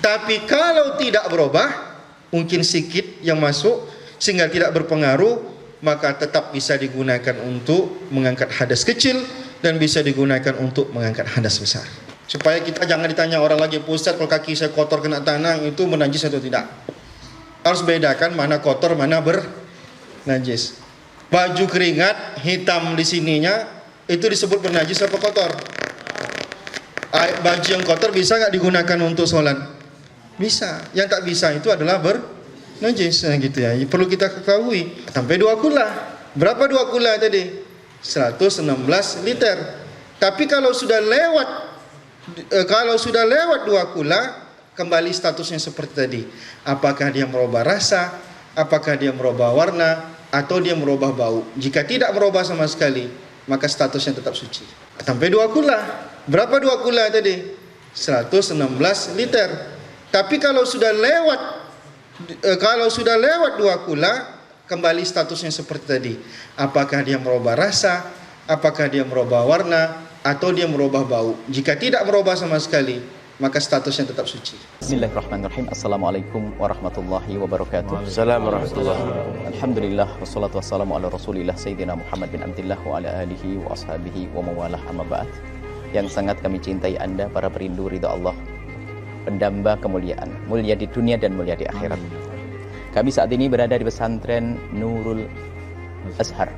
Tapi kalau tidak berubah, mungkin sedikit yang masuk sehingga tidak berpengaruh, maka tetap bisa digunakan untuk mengangkat hadas kecil dan bisa digunakan untuk mengangkat hadas besar. Supaya kita jangan ditanya orang lagi, Ustaz kalau kaki saya kotor kena tanah itu menajis atau tidak. Harus bedakan mana kotor mana bernajis. Baju keringat hitam di sininya itu disebut bernajis apa kotor? Baju yang kotor bisa nggak digunakan untuk sholat? Bisa. Yang tak bisa itu adalah bernajis, gitu ya. Perlu kita ketahui. Sampai 2 kula. Berapa 2 kula tadi? 116 liter. Tapi kalau sudah lewat 2 kula, kembali statusnya seperti tadi. Apakah dia merubah rasa? Apakah dia merubah warna? Atau dia merubah bau? Jika tidak merubah sama sekali, maka statusnya tetap suci. Sampai 2 kula. Berapa 2 kula tadi? 116 liter. Tapi kalau sudah lewat 2 kula, kembali statusnya seperti tadi. Apakah dia merubah rasa? Apakah dia merubah warna? Atau dia merubah bau? Jika tidak merubah sama sekali, maka statusnya tetap suci. Bismillahirrahmanirrahim. Assalamualaikum warahmatullahi wabarakatuh. Assalamualaikum warahmatullahi wabarakatuh. Alhamdulillah wassalatu wassalamu ala Rasulillah Sayyidina Muhammad bin Abdillah wa ala alihi wa ashabihi wa mawalah amma ba'd. Yang sangat kami cintai Anda para perindu ridha Allah, pendamba kemuliaan, mulia di dunia dan mulia di akhirat. Kami saat ini berada di pesantren Nurul Azhar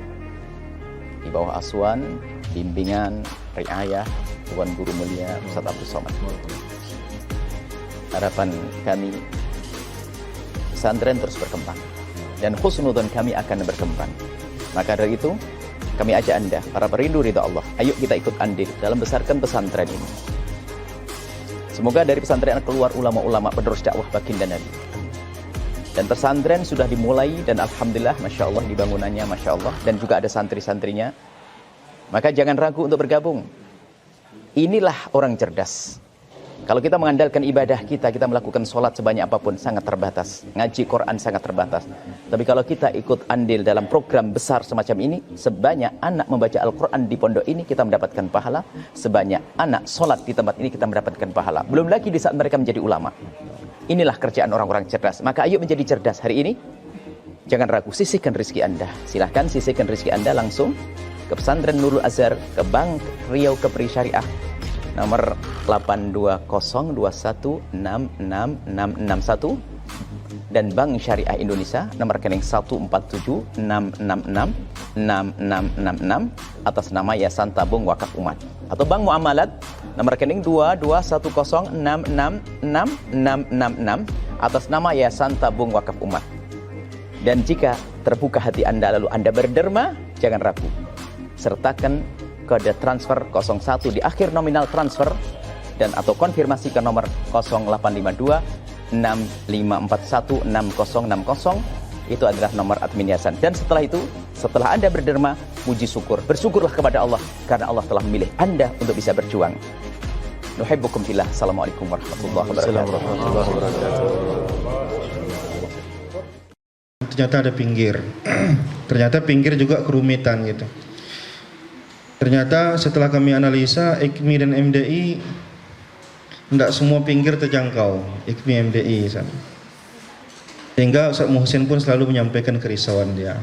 di bawah asuhan, bimbingan, riayah Tuan Guru Mulia Ustaz Abdul Somad. Harapan kami pesantren terus berkembang dan husnudzon kami akan berkembang. Maka dari itu kami ajak Anda para perindu ridha Allah, ayo kita ikut andil dalam besarkan pesantren ini. Semoga dari pesantren keluar ulama-ulama penerus dakwah baginda Nabi. Dan pesantren sudah dimulai dan alhamdulillah Masya Allah dibangunannya Masya Allah, dan juga ada santri-santrinya. Maka jangan ragu untuk bergabung. Inilah orang cerdas. Kalau kita mengandalkan ibadah kita melakukan sholat sebanyak apapun sangat terbatas. Ngaji Quran sangat terbatas. Tapi kalau kita ikut andil dalam program besar semacam ini, sebanyak anak membaca Al-Quran di pondok ini kita mendapatkan pahala. Sebanyak anak sholat di tempat ini kita mendapatkan pahala. Belum lagi di saat mereka menjadi ulama. Inilah kerjaan orang-orang cerdas. Maka ayo menjadi cerdas hari ini. Jangan ragu, sisihkan rezeki Anda. Silahkan sisihkan rezeki Anda langsung ke pesantren Nurul Azhar, ke Bank Riau Kepri Syariah, nomor 82021666661, dan Bank Syariah Indonesia nomor rekening 14766666666 atas nama Yayasan Tabung Wakaf Umat, atau Bank Muamalat nomor rekening 2210666666 atas nama Yayasan Tabung Wakaf Umat. Dan jika terbuka hati Anda lalu Anda berderma, jangan ragu, sertakan kode transfer 01 di akhir nominal transfer dan atau konfirmasi ke nomor 0852 6541 6060. Itu adalah nomor admin yayasan. Dan setelah itu, setelah Anda berderma, puji syukur, bersyukurlah kepada Allah karena Allah telah memilih Anda untuk bisa berjuang. Nuhibbukum fillah. Assalamualaikum warahmatullahi wabarakatuh. Ternyata ada pinggir. Ternyata pinggir juga kerumitan gitu. Ternyata setelah kami analisa IKMI dan MDI, tidak semua pinggir terjangkau IKMI MDI sana. Sehingga Ustaz Muhsin pun selalu menyampaikan kerisauan dia.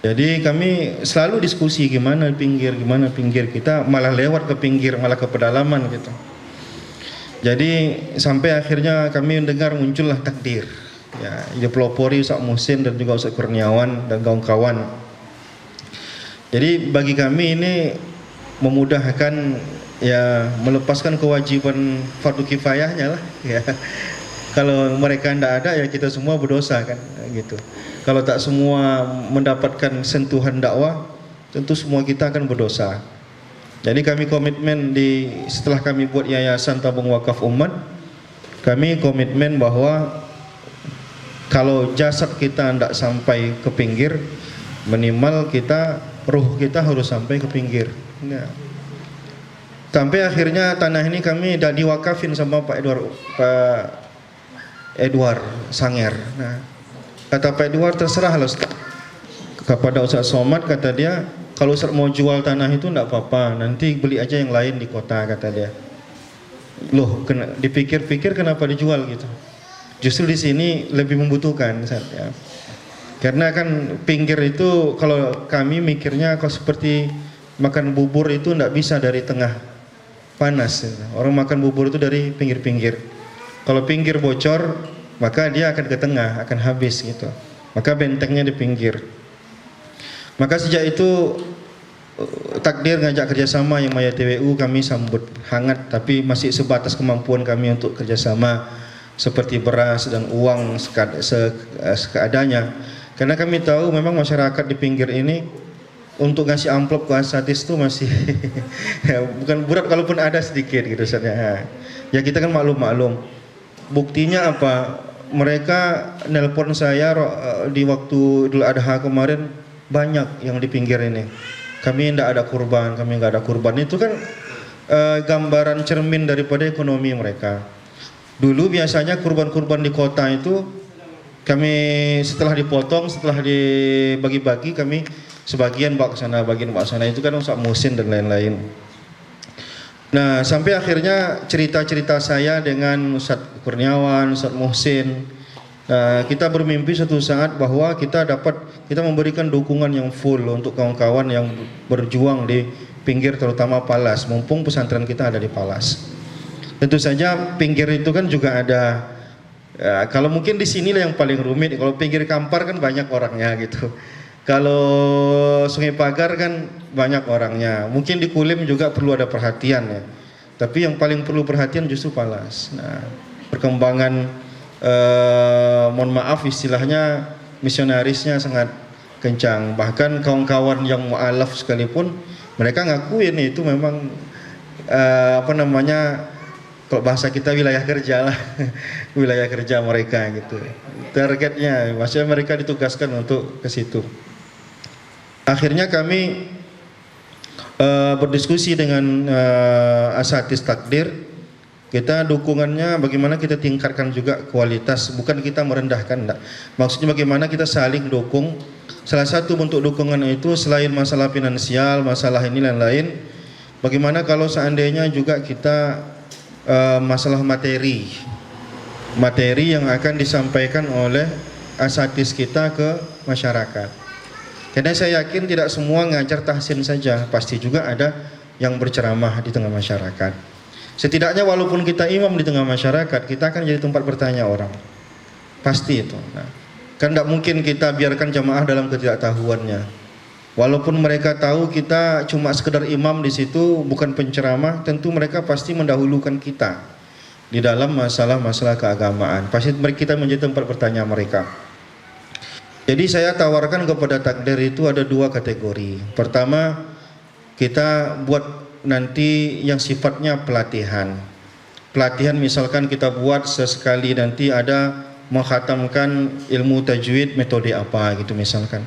Jadi kami selalu diskusi gimana pinggir kita malah lewat ke pinggir, malah ke pedalaman gitu. Jadi sampai akhirnya kami mendengar muncullah takdir. Ya, dipelopori Ustaz Muhsin dan juga Ustaz Kurniawan dan kawan-kawan. Jadi bagi kami ini memudahkan, ya, melepaskan kewajiban fardu kifayahnya lah, ya. Kalau mereka tidak ada, ya kita semua berdosa kan, gitu. Kalau tak semua mendapatkan sentuhan dakwah, tentu semua kita akan berdosa. Jadi kami komitmen setelah kami buat Yayasan Tabung Wakaf Umat, kami komitmen bahwa kalau jasad kita tidak sampai ke pinggir, minimal ruh kita harus sampai ke pinggir. Ya. Sampai akhirnya tanah ini kami dah diwakafin sama Pak Edward Sanger. Nah, kata Pak Edward, terserahlah kepada Ustaz Somad, kata dia, kalau Ustaz mau jual tanah itu tidak apa-apa, nanti beli aja yang lain di kota, kata dia. loh dipikir-pikir kenapa dijual gitu. Justru di sini lebih membutuhkan ya. Karena kan pinggir itu kalau kami mikirnya kalau seperti makan bubur itu tidak bisa dari tengah panas. Orang makan bubur itu dari pinggir-pinggir. Kalau pinggir bocor maka dia akan ke tengah, akan habis gitu. Maka bentengnya di pinggir. Maka sejak itu takdir ngajak kerjasama yang Maya TWU kami sambut hangat, tapi masih sebatas kemampuan kami untuk kerjasama seperti beras dan uang seadanya. Karena kami tahu memang masyarakat di pinggir ini untuk ngasih amplop ke Asatis itu masih ya, bukan berat kalaupun ada sedikit gitu saja. Ya kita kan maklum. Buktinya apa? Mereka nelpon saya di waktu Idul Adha kemarin banyak yang di pinggir ini. Kami tidak ada kurban, kami nggak ada kurban. Itu kan gambaran cermin daripada ekonomi mereka. Dulu biasanya kurban-kurban di kota itu kami setelah dipotong, setelah dibagi-bagi, kami sebagian bawa ke sana, bagian bawa ke sana. Itu kan untuk musim dan lain-lain. Nah, sampai akhirnya cerita-cerita saya dengan Ustadz Kurniawan, Ustadz Muhsin, kita bermimpi suatu saat bahwa kita memberikan dukungan yang full untuk kawan-kawan yang berjuang di pinggir, terutama Palas. Mumpung pesantren kita ada di Palas. Tentu saja pinggir itu kan juga ada. Kalau mungkin di sinilah yang paling rumit. Kalau pinggir Kampar kan banyak orangnya gitu. Kalau Sungai Pagar kan banyak orangnya. Mungkin di Kulim juga perlu ada perhatian ya. Tapi yang paling perlu perhatian justru Palas. Nah, perkembangan mohon maaf istilahnya misionarisnya sangat kencang. Bahkan kawan-kawan yang mu'alaf sekalipun mereka ngakuin itu memang kalau bahasa kita wilayah kerja lah. Wilayah kerja mereka gitu. Targetnya maksudnya mereka ditugaskan untuk ke situ. Akhirnya kami berdiskusi dengan Asatis Takdir. Kita dukungannya bagaimana kita tingkatkan juga kualitas, bukan kita merendahkan enggak. Maksudnya bagaimana kita saling dukung. Salah satu bentuk dukungan itu selain masalah finansial, masalah ini dan lain, bagaimana kalau seandainya juga kita masalah materi yang akan disampaikan oleh asatis kita ke masyarakat. Karena saya yakin tidak semua ngajar tahsin saja, pasti juga ada yang berceramah di tengah masyarakat. Setidaknya walaupun kita imam di tengah masyarakat, kita akan jadi tempat bertanya orang. Pasti itu. Nah, kan tidak mungkin kita biarkan jamaah dalam ketidaktahuannya. Walaupun mereka tahu kita cuma sekedar imam di situ, bukan penceramah, tentu mereka pasti mendahulukan kita di dalam masalah-masalah keagamaan. Pasti kita menjadi tempat bertanya mereka. Jadi saya tawarkan kepada takdir itu ada dua kategori. Pertama, kita buat nanti yang sifatnya pelatihan. Pelatihan misalkan kita buat sesekali nanti ada mengkhatamkan ilmu tajwid metode apa gitu misalkan.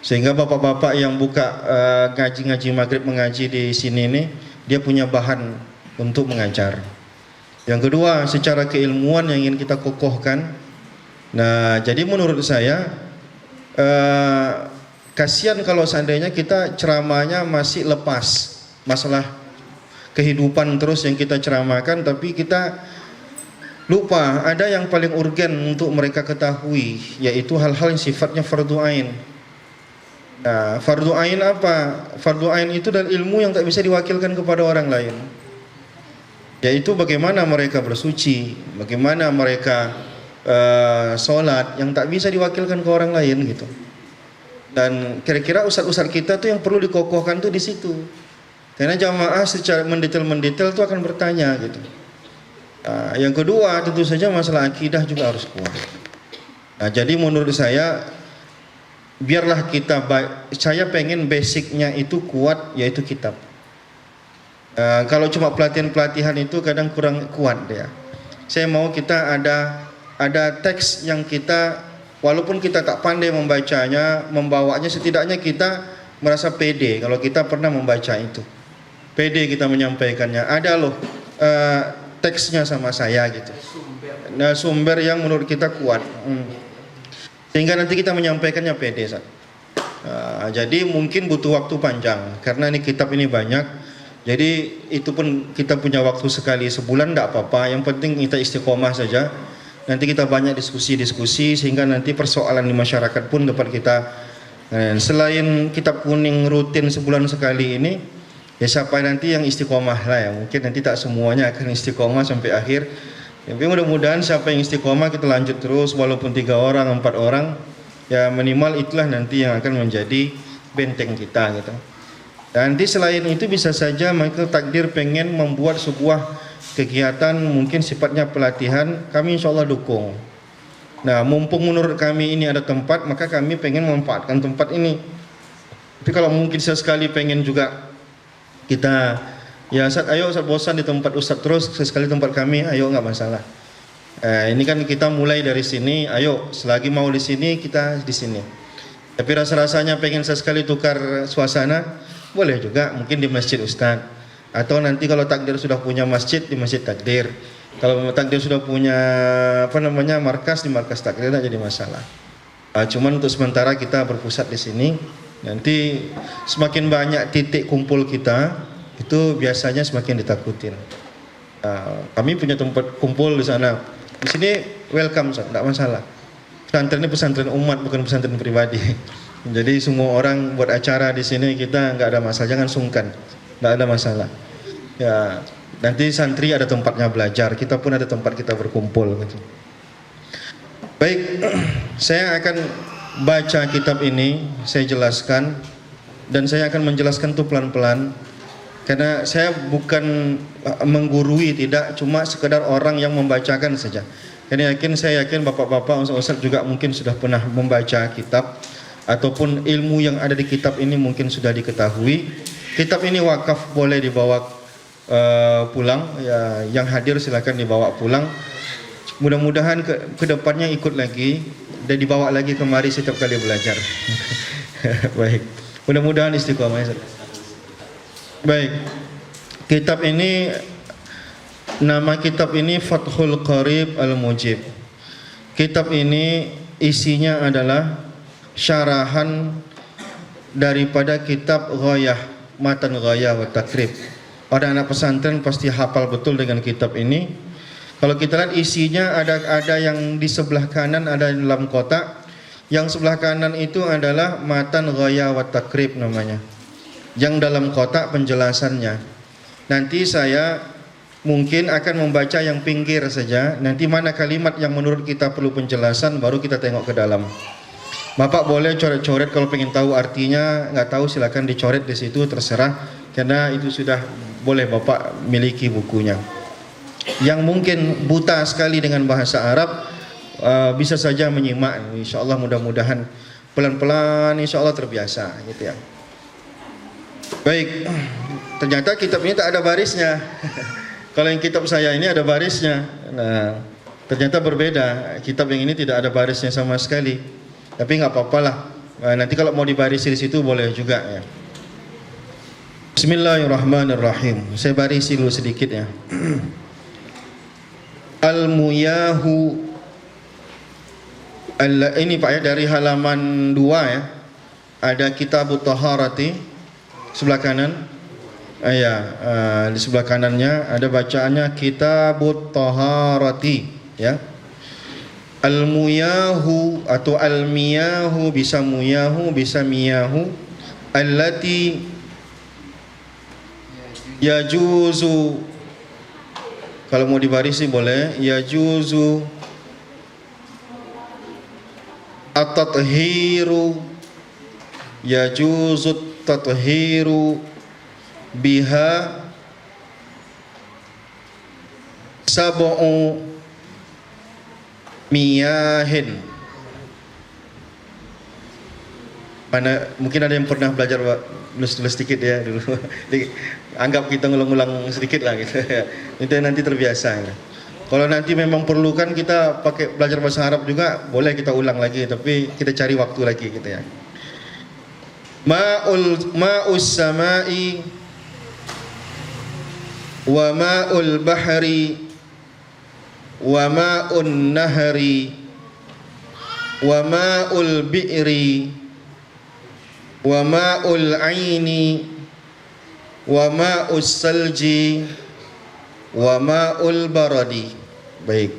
Sehingga bapak-bapak yang buka ngaji-ngaji maghrib mengaji di sini ini, dia punya bahan untuk mengajar. Yang kedua, secara keilmuan yang ingin kita kokohkan. Nah, jadi menurut saya kasihan kalau seandainya kita ceramahnya masih lepas masalah kehidupan terus yang kita ceramahkan, tapi kita lupa ada yang paling urgen untuk mereka ketahui, yaitu hal-hal yang sifatnya fardu ain. Nah, fardu ain apa? Fardu ain itu dan ilmu yang tak bisa diwakilkan kepada orang lain. Yaitu bagaimana mereka bersuci, bagaimana mereka sholat yang tak bisa diwakilkan ke orang lain gitu. Dan kira-kira ustadz-ustadz kita tuh yang perlu dikokohkan tuh di situ. Karena jamaah secara mendetail itu akan bertanya gitu. Nah, yang kedua tentu saja masalah akidah juga harus kuat. Nah, jadi menurut saya biarlah saya pengen basicnya itu kuat, yaitu kitab. Kalau cuma pelatihan-pelatihan itu kadang kurang kuat ya. Saya mau kita ada teks yang kita, walaupun kita tak pandai membacanya, membawanya, setidaknya kita merasa pede kalau kita pernah membaca itu. Pede kita menyampaikannya. Ada loh teksnya sama saya gitu. Nah, sumber yang menurut kita kuat. Sehingga nanti kita menyampaikannya pede. Jadi mungkin butuh waktu panjang karena ini kitab ini banyak. Jadi itu pun kita punya waktu sekali sebulan tidak apa-apa, yang penting kita istiqomah saja. Nanti kita banyak diskusi-diskusi sehingga nanti persoalan di masyarakat pun dapat kita. Selain kitab kuning rutin sebulan sekali ini, ya siapa nanti yang istiqomah lah ya. Mungkin nanti tak semuanya akan istiqomah sampai akhir. Tapi mudah-mudahan siapa yang istiqomah kita lanjut terus, walaupun 3 orang, 4 orang, ya minimal itulah nanti yang akan menjadi benteng kita gitu. Dan nanti selain itu bisa saja mereka takdir pengen membuat sebuah kegiatan mungkin sifatnya pelatihan, kami insya Allah dukung. Nah, mumpung menurut kami ini ada tempat, maka kami pengen memanfaatkan tempat ini. Tapi kalau mungkin sesekali pengen juga kita, ya Ustaz, ayo Ustaz bosan di tempat Ustaz terus, sesekali tempat kami, ayo nggak masalah. Ini kan kita mulai dari sini, ayo selagi mau di sini kita di sini. Tapi rasa-rasanya pengen sesekali tukar suasana, boleh juga mungkin di masjid Ustaz. Atau nanti kalau takdir sudah punya masjid, di masjid takdir. Kalau takdir sudah punya markas, di markas takdir, tidak jadi masalah. Cuman untuk sementara kita berpusat di sini. Nanti semakin banyak titik kumpul kita, itu biasanya semakin ditakutin. Kami punya tempat kumpul di sana. Di sini welcome, tidak masalah. Pesantren ini pesantren umat, bukan pesantren pribadi. Jadi semua orang buat acara di sini kita nggak ada masalah, jangan sungkan, nggak ada masalah. Ya, nanti santri ada tempatnya belajar, kita pun ada tempat kita berkumpul. Gitu. Baik, saya akan baca kitab ini, saya jelaskan, dan saya akan menjelaskan itu pelan-pelan. Karena saya bukan menggurui, tidak, cuma sekedar orang yang membacakan saja. Karena saya yakin bapak-bapak, ustaz-ustaz juga mungkin sudah pernah membaca kitab, ataupun ilmu yang ada di kitab ini mungkin sudah diketahui. Kitab ini wakaf, boleh dibawa pulang, ya, yang hadir silakan dibawa pulang. Mudah-mudahan ke depannya ikut lagi dan dibawa lagi kemari setiap kali belajar. Baik, mudah-mudahan istiqomah. Baik, kitab ini, nama kitab ini Fathul Qarib Al-Mujib. Kitab ini isinya adalah syarahan daripada kitab Ghayah, Matan Ghayah wa Takrib. Anak pesantren pasti hafal betul dengan kitab ini. Kalau kita lihat isinya ada yang di sebelah kanan, ada di dalam kotak. Yang sebelah kanan itu adalah Matan Ghayah wa Takrib namanya. Yang dalam kotak penjelasannya. Nanti saya mungkin akan membaca yang pinggir saja. Nanti mana kalimat yang menurut kita perlu penjelasan, baru kita tengok ke dalam. Bapak boleh coret-coret kalau pengen tahu artinya, nggak tahu silakan dicoret di situ, terserah. Karena itu sudah boleh Bapak miliki bukunya. Yang mungkin buta sekali dengan bahasa Arab, bisa saja menyimak. Insya Allah mudah-mudahan pelan-pelan, insya Allah terbiasa, gitu ya. Baik, ternyata kitab ini tak ada barisnya. Kalau yang kitab saya ini ada barisnya. Nah, ternyata berbeda. Kitab yang ini tidak ada barisnya sama sekali. Tapi nggak apa-apalah. Nanti kalau mau dibarisi di situ boleh juga ya. Bismillahirrahmanirrahim. Saya barisi dulu sedikit ya. Al-Muyahu. Ini Pak ya, dari halaman 2 ya. Ada Kitabut Taharati sebelah kanan. Di sebelah kanannya ada bacaannya Kitabut Taharati ya. Al-Muyahu atau Al-Miyahu, bisa Muyahu, bisa Miyahu, allati yajuzu, kalau mau dibarisi boleh, yajuzu at-tathiru, yajuzu at-tathiru biha sab'u miyahin. Mana mungkin ada yang pernah belajar tulis sedikit ya dulu. Anggap kita ngulang-ngulang sedikit lah gitu ya. Itu nanti terbiasa ya. Kalau nanti memang perlu kan kita pakai belajar bahasa Arab juga, boleh kita ulang lagi, tapi kita cari waktu lagi gitu ya. Ma'us samai wa ma'ul bahri wa ma'un nahri wa ma'ul bi'ri wa ma'ul aini wa ma'us salji wa ma'ul baradi. Baik.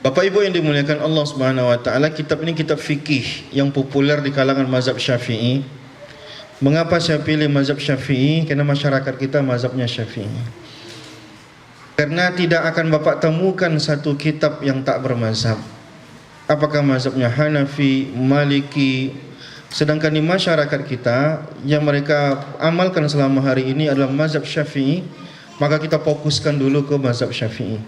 Bapak Ibu yang dimuliakan Allah Subhanahu wa taala, kitab ini kitab fikih yang populer di kalangan mazhab Syafi'i. Mengapa saya pilih mazhab Syafi'i? Karena masyarakat kita mazhabnya Syafi'i. Karena tidak akan Bapak temukan satu kitab yang tak bermazhab. Apakah mazhabnya Hanafi, Maliki. Sedangkan di masyarakat kita yang mereka amalkan selama hari ini adalah mazhab Syafi'i, maka kita fokuskan dulu ke mazhab Syafi'i.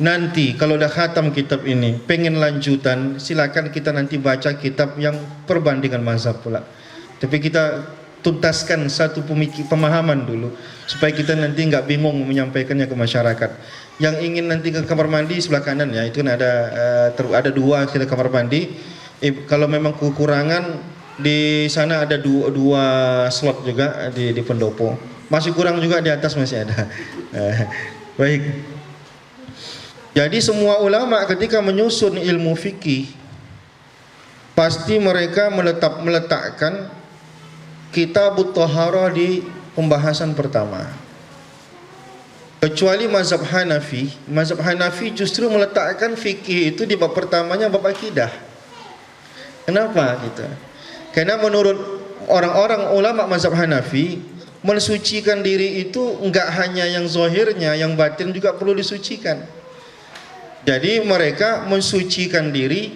Nanti kalau dah khatam kitab ini, pengen lanjutan, silakan kita nanti baca kitab yang perbandingan mazhab pula. Tapi kita tuntaskan satu pemahaman dulu supaya kita nanti nggak bingung menyampaikannya ke masyarakat. Yang ingin nanti ke kamar mandi sebelah kanan ya, itu kan ada dua kita kamar mandi. Kalau memang kekurangan di sana ada dua slot juga di pendopo. Masih kurang juga di atas masih ada. Baik. Jadi semua ulama ketika menyusun ilmu fikih pasti mereka meletakkan Kitabut Thaharah di pembahasan pertama. Kecuali mazhab Hanafi. Mazhab Hanafi justru meletakkan fikih itu di bab pertamanya, bab akidah. Kenapa gitu? Karena menurut orang-orang ulama mazhab Hanafi, mensucikan diri itu enggak hanya yang zahirnya, yang batin juga perlu disucikan. Jadi mereka mensucikan diri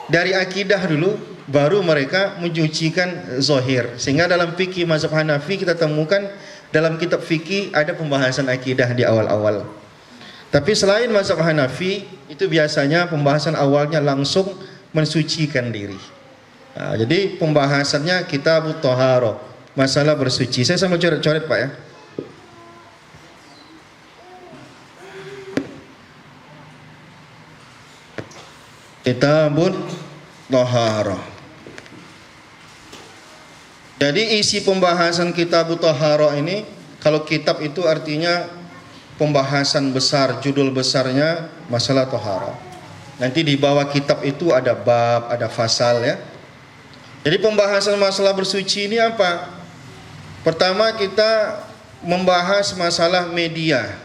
dari akidah dulu, baru mereka menyucikan zahir. Sehingga dalam fikih mazhab Hanafi kita temukan dalam kitab fikih ada pembahasan akidah di awal-awal. Tapi selain mazhab Hanafi, itu biasanya pembahasan awalnya langsung mensucikan diri. Nah, jadi pembahasannya Kitabut Thaharah, masalah bersuci. Saya sambil coret-coret Pak ya. Kitabut Thaharah. Jadi isi pembahasan Kitabut Thaharah ini, kalau kitab itu artinya pembahasan besar, judul besarnya masalah Thaharah. Nanti di bawah kitab itu ada bab, ada fasal ya. Jadi pembahasan masalah bersuci ini apa? Pertama kita membahas masalah media.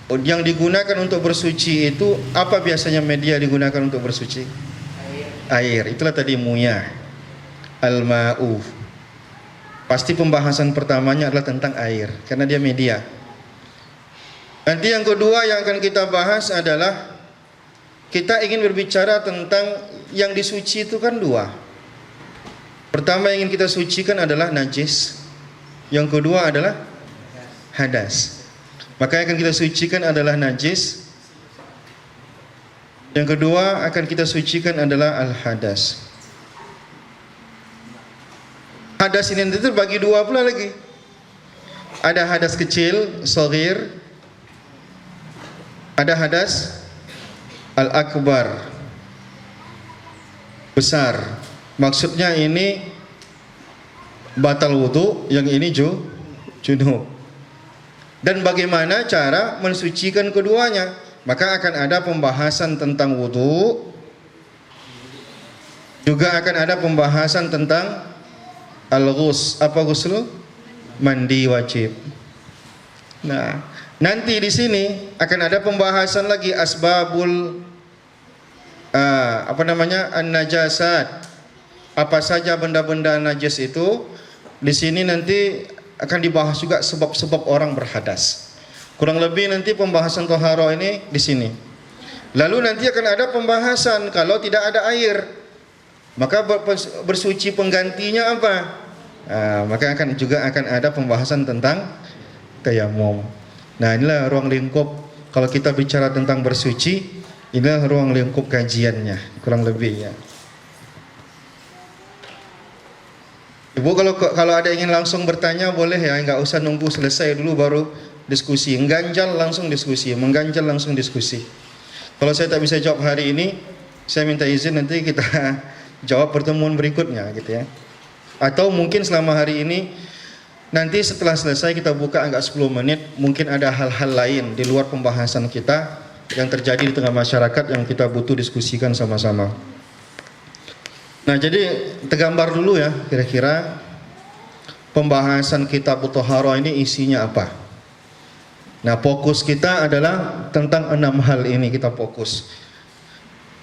Yang digunakan untuk bersuci itu apa biasanya media digunakan untuk bersuci? Air. Itulah tadi muyah. Al-ma'u. Pasti pembahasan pertamanya adalah tentang air karena dia media. Nanti yang kedua yang akan kita bahas adalah kita ingin berbicara tentang yang disuci itu kan dua. Pertama yang ingin kita sucikan adalah najis. Yang kedua adalah hadas. Maka yang akan kita sucikan adalah najis. Yang kedua akan kita sucikan adalah al-hadas. Hadas ini nanti terbagi dua pula lagi. Ada hadas kecil, shaghir. Ada hadas al-akbar, besar. Maksudnya ini batal wudu, yang ini junub. Dan bagaimana cara mensucikan keduanya? Maka akan ada pembahasan tentang wudu, juga akan ada pembahasan tentang al-ghus. Apa ghusl? Mandi wajib. Nah, nanti di sini akan ada pembahasan lagi asbabul an-najasat. Apa saja benda-benda najis itu? Di sini nanti akan dibahas juga sebab-sebab orang berhadas. Kurang lebih nanti pembahasan Thaharah ini di sini. Lalu nanti akan ada pembahasan kalau tidak ada air, maka bersuci penggantinya apa? Maka akan ada pembahasan tentang tayamum. Nah, inilah ruang lingkup kalau kita bicara tentang bersuci, inilah ruang lingkup kajiannya kurang lebih ya. Ibu kalau ada ingin langsung bertanya boleh ya, nggak usah nunggu selesai dulu baru diskusi. Mengganjal langsung diskusi, mengganjal langsung diskusi. Kalau saya tak bisa jawab hari ini, saya minta izin nanti kita jawab pertemuan berikutnya gitu ya. Atau mungkin selama hari ini, nanti setelah selesai kita buka agak 10 menit, mungkin ada hal-hal lain di luar pembahasan kita yang terjadi di tengah masyarakat yang kita butuh diskusikan sama-sama. Nah, jadi tergambar dulu ya kira-kira pembahasan kitab Thaharah ini isinya apa. Nah, fokus kita adalah tentang 6 hal ini kita fokus.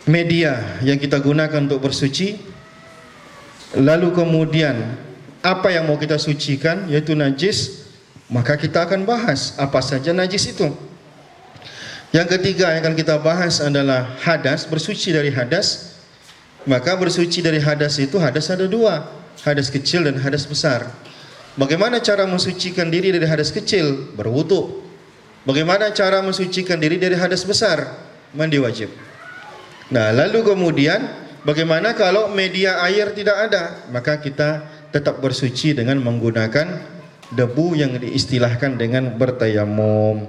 Media yang kita gunakan untuk bersuci, lalu kemudian apa yang mau kita sucikan yaitu najis, maka kita akan bahas apa saja najis itu. Yang ketiga yang akan kita bahas adalah hadas, bersuci dari hadas. Maka bersuci dari hadas itu hadas ada 2, hadas kecil dan hadas besar. Bagaimana cara mensucikan diri dari hadas kecil? Berwudu. Bagaimana cara mensucikan diri dari hadas besar? Mandi wajib. Nah, lalu kemudian bagaimana kalau media air tidak ada? Maka kita tetap bersuci dengan menggunakan debu yang diistilahkan dengan bertayamum.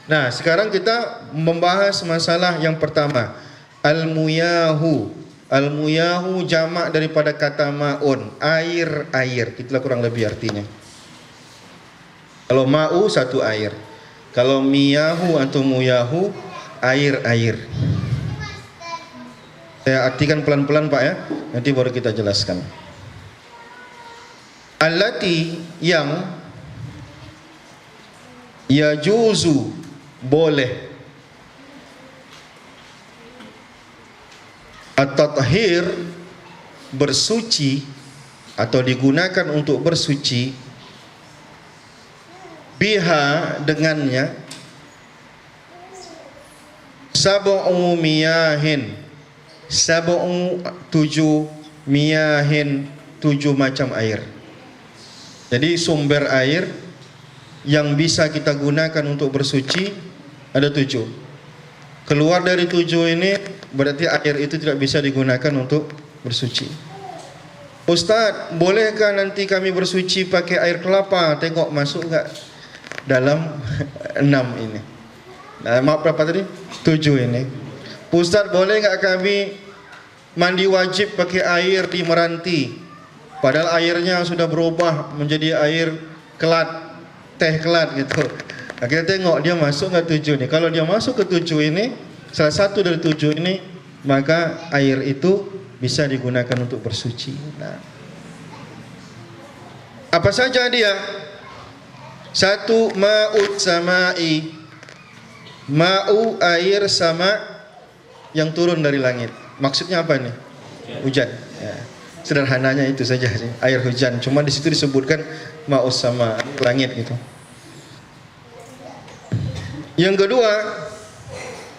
Nah, sekarang kita membahas masalah yang pertama, al-muyahu. Al-muyahu jamak daripada kata ma'un, air. Itulah kurang lebih artinya. Kalau ma'u satu air. Kalau miyahu atau muyahu air. Saya artikan pelan-pelan Pak ya, nanti baru kita jelaskan. Allati yang yajuzu boleh, at-tathhir bersuci atau digunakan untuk bersuci, biha dengannya, sab'u miyahin, sab'u 7 miyahin, 7 macam air. Jadi sumber air yang bisa kita gunakan untuk bersuci ada 7. Keluar dari 7 ini berarti air itu tidak bisa digunakan untuk bersuci. Ustaz, bolehkah nanti kami bersuci pakai air kelapa? Tengok masuk enggak dalam 6 ini. Nah, maaf berapa tadi? 7 ini. Ustaz, boleh enggak kami mandi wajib pakai air di Meranti? Padahal airnya sudah berubah menjadi air kelat, teh kelat gitu. Nah, kita tengok dia masuk enggak 7 ini. Kalau dia masuk ke 7 ini, salah satu dari 7 ini, maka air itu bisa digunakan untuk bersuci. Nah, apa saja dia? 1, ma'ud samai. Ma'u air sama yang turun dari langit. Maksudnya apa nih? Hujan. Ya. Sederhananya itu saja sih, air hujan. Cuma di situ disebutkan ma'us sama langit gitu. Yang kedua,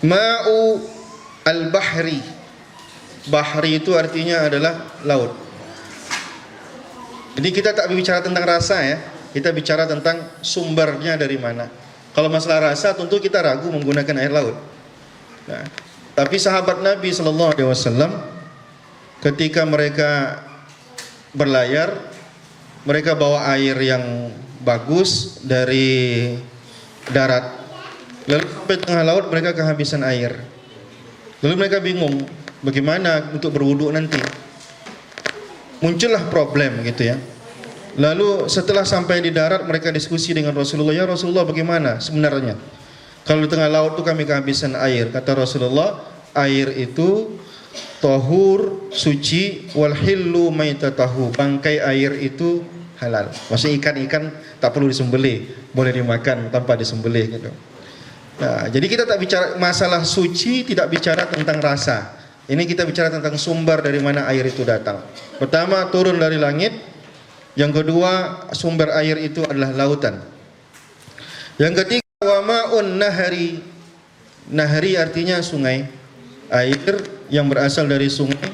ma'u al-bahri. Bahri itu artinya adalah laut. Jadi kita tak bicara tentang rasa ya, kita bicara tentang sumbernya dari mana. Kalau masalah rasa tentu kita ragu menggunakan air laut. Nah, tapi sahabat Nabi SAW ketika mereka berlayar, mereka bawa air yang bagus dari darat. Lalu sampai tengah laut mereka kehabisan air. Lalu mereka bingung bagaimana untuk berwudu nanti. Muncullah problem gitu ya. Lalu setelah sampai di darat mereka diskusi dengan Rasulullah, ya Rasulullah bagaimana sebenarnya? Kalau di tengah laut itu kami kehabisan air. Kata Rasulullah, air itu tahur, suci, wal hillu maitatahu. Bangkai air itu halal. Maksudnya ikan-ikan tak perlu disembelih, boleh dimakan tanpa disembelih gitu. Nah, jadi kita tak bicara masalah suci, tidak bicara tentang rasa. Ini kita bicara tentang sumber dari mana air itu datang. Pertama, turun dari langit. Yang kedua, sumber air itu adalah lautan. Yang ketiga, wa ma'un nahri. Nahri artinya sungai. Air yang berasal dari sungai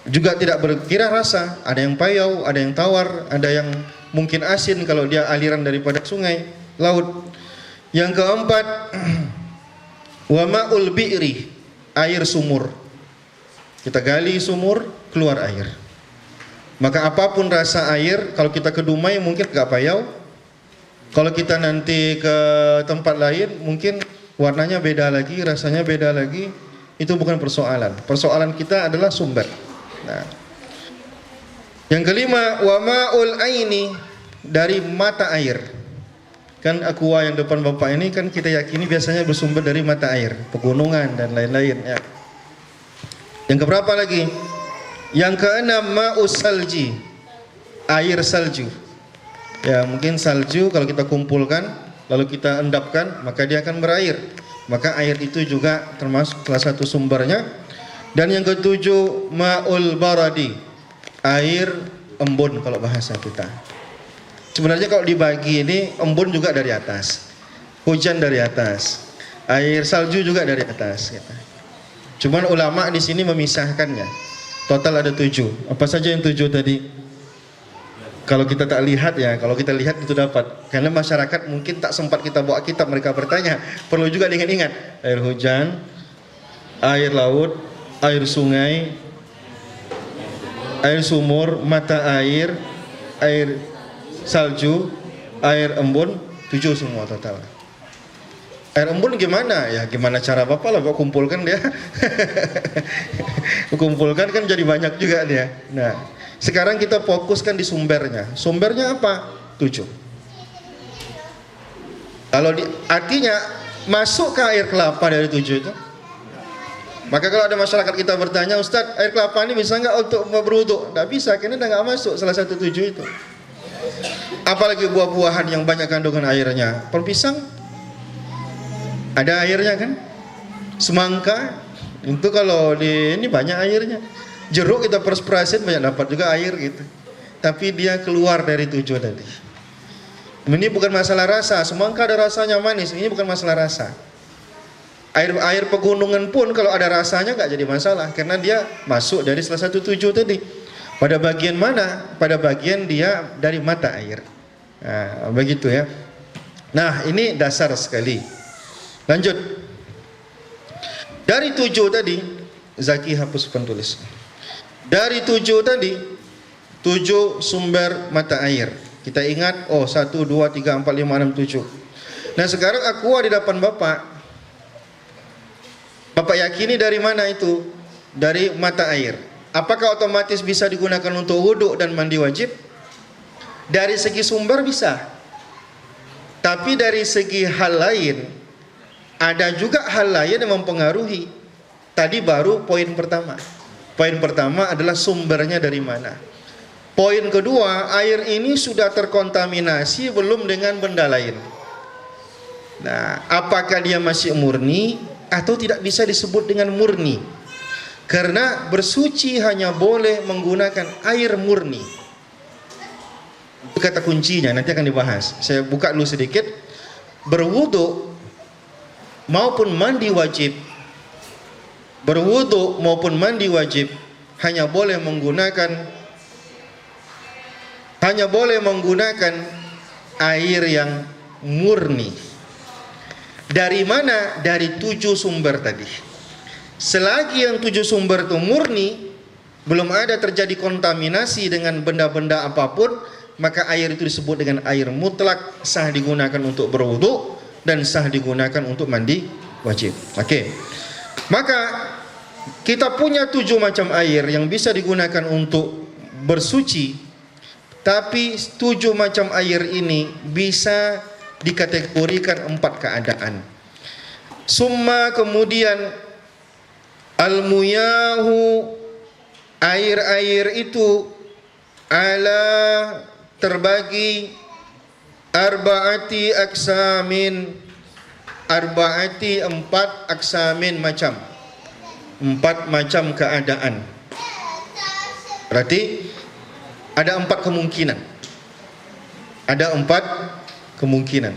juga tidak berkira rasa. Ada yang payau, ada yang tawar, ada yang mungkin asin kalau dia aliran daripada sungai, laut. Yang keempat, wa ma'ul bi'ri, air sumur. Kita gali sumur, keluar air. Maka apapun rasa air, kalau kita ke Dumai mungkin enggak payau. Kalau kita nanti ke tempat lain mungkin warnanya beda lagi, rasanya beda lagi. Itu bukan persoalan. Persoalan kita adalah sumber. Nah, yang kelima, wa ma'ul aini, dari mata air. Kan aqua yang depan Bapak ini kan kita yakini biasanya bersumber dari mata air, pegunungan dan lain-lain ya. Yang keberapa lagi? Yang keenam, ma'us salji, air salju. Ya, mungkin salju kalau kita kumpulkan lalu kita endapkan, maka dia akan berair. Maka air itu juga termasuk salah satu sumbernya. Dan yang ketujuh, ma'ul baradi, air embun kalau bahasa kita. Sebenarnya kalau dibagi ini, embun juga dari atas, hujan dari atas, air salju juga dari atas. Cuman ulama di sini memisahkannya. Total ada 7. Apa saja yang 7 tadi? Kalau kita tak lihat ya, kalau kita lihat itu dapat. Karena masyarakat mungkin tak sempat kita bawa kitab, mereka bertanya. Perlu juga diingat-ingat. Air hujan, air laut, air sungai, air sumur, mata air, air salju, air embun, 7 semua total. Air embun gimana? Ya gimana cara Bapak lah, Bapak kumpulkan dia. Kumpulkan kan jadi banyak juga dia. Nah, sekarang kita fokuskan di sumbernya. Sumbernya apa? 7. Kalau artinya masuk ke air kelapa dari 7 itu. Maka kalau ada masyarakat kita bertanya, Ustadz, air kelapa ini bisa nggak untuk berwudu? Nggak bisa, karena nggak masuk salah satu 7 itu. Apalagi buah-buahan yang banyak kandungan airnya. Pohon pisang ada airnya kan? Semangka itu kalau di ini banyak airnya. Jeruk kita perspirasin banyak dapat juga air gitu. Tapi dia keluar dari 7 tadi. Ini bukan masalah rasa. Semangka ada rasanya manis. Ini bukan masalah rasa. Air pegunungan pun kalau ada rasanya nggak jadi masalah, karena dia masuk dari salah satu 7 tadi. Pada bagian mana? Pada bagian dia dari mata air. Nah, begitu ya. Nah, ini dasar sekali. Lanjut. Dari 7 tadi, Zaki hapus penulis. Dari 7 tadi, 7 sumber mata air. Kita ingat, 1, 2, 3, 4, 5, 6, 7. Nah, sekarang aqua di depan Bapak. Bapak yakini dari mana itu? Dari mata air. Apakah otomatis bisa digunakan untuk wudhu dan mandi wajib? Dari segi sumber bisa. Tapi dari segi hal lain, ada juga hal lain yang mempengaruhi. Tadi baru poin pertama. Poin pertama adalah sumbernya dari mana. Poin kedua, air ini sudah terkontaminasi belum dengan benda lain. Nah, apakah dia masih murni atau tidak bisa disebut dengan murni? Karena bersuci hanya boleh menggunakan air murni. Itu kata kuncinya, nanti akan dibahas. Saya buka dulu sedikit. Berwudu maupun mandi wajib, berwudu maupun mandi wajib hanya boleh menggunakan air yang murni. Dari mana? Dari 7 sumber tadi. Selagi yang 7 sumber itu murni, belum ada terjadi kontaminasi dengan benda-benda apapun, maka air itu disebut dengan air mutlak, sah digunakan untuk berwudu dan sah digunakan untuk mandi wajib. Oke. Maka kita punya 7 macam air yang bisa digunakan untuk bersuci, tapi 7 macam air ini bisa dikategorikan 4 keadaan. Summa kemudian al-muyahu, air-air itu ala terbagi arba'ati aksamin, arba'ati 4 aksamin macam, 4 macam keadaan. Berarti ada 4 kemungkinan. Ada 4 kemungkinan.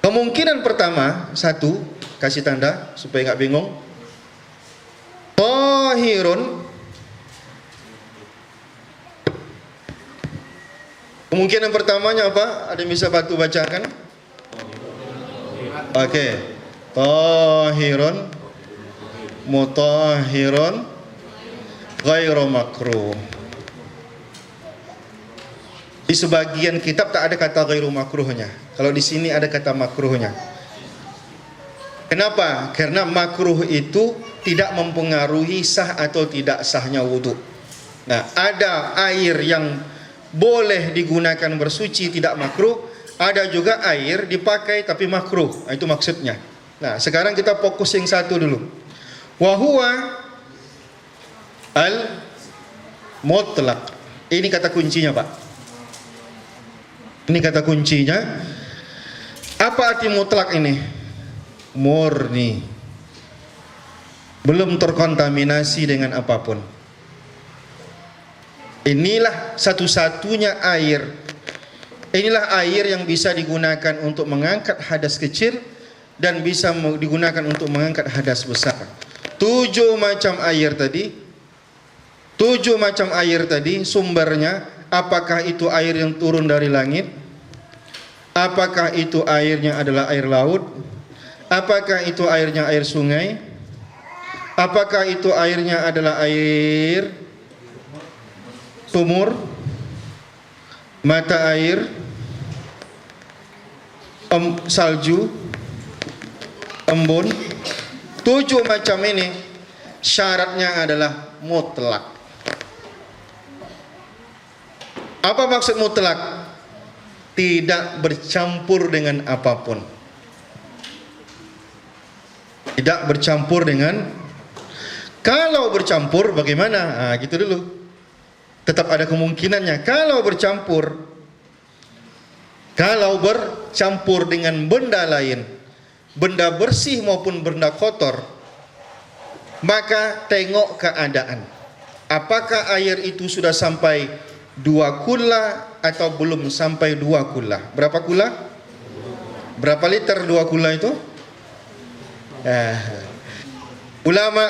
Kemungkinan pertama, 1, kasih tanda supaya nggak bingung. Tahirun. Kemungkinan pertamanya apa? Ada yang bisa bantu bacakan? Oke. Tahirun, mutahhirun, ghairu makruh. Di sebagian kitab tak ada kata ghairu makruhnya. Kalau di sini ada kata makruhnya. Kenapa? Karena makruh itu tidak mempengaruhi sah atau tidak sahnya wudhu. Nah, ada air yang boleh digunakan bersuci tidak makruh, ada juga air dipakai tapi makruh. Nah, itu maksudnya. Nah, sekarang kita fokus yang satu dulu. Wa huwa al mutlaq. Ini kata kuncinya, Pak. Ini kata kuncinya. Apa arti mutlak ini? Murni, belum terkontaminasi dengan apapun. Inilah satu-satunya air. Inilah air yang bisa digunakan untuk mengangkat hadas kecil dan bisa digunakan untuk mengangkat hadas besar. 7 macam air tadi, 7 macam air tadi sumbernya, apakah itu air yang turun dari langit? Apakah itu airnya adalah air laut? Apakah itu airnya air sungai? Apakah itu airnya adalah air sumur, mata air, salju, embun? 7 macam ini syaratnya adalah mutlak. Apa maksud mutlak? Tidak bercampur dengan apapun. Tidak bercampur dengan. Kalau bercampur bagaimana? Gitu dulu. Tetap ada kemungkinannya. Kalau bercampur dengan benda lain, benda bersih maupun benda kotor, maka tengok keadaan. Apakah air itu sudah sampai 2 kula atau belum sampai 2 kula? Berapa kula? Berapa liter 2 kula itu? Ulama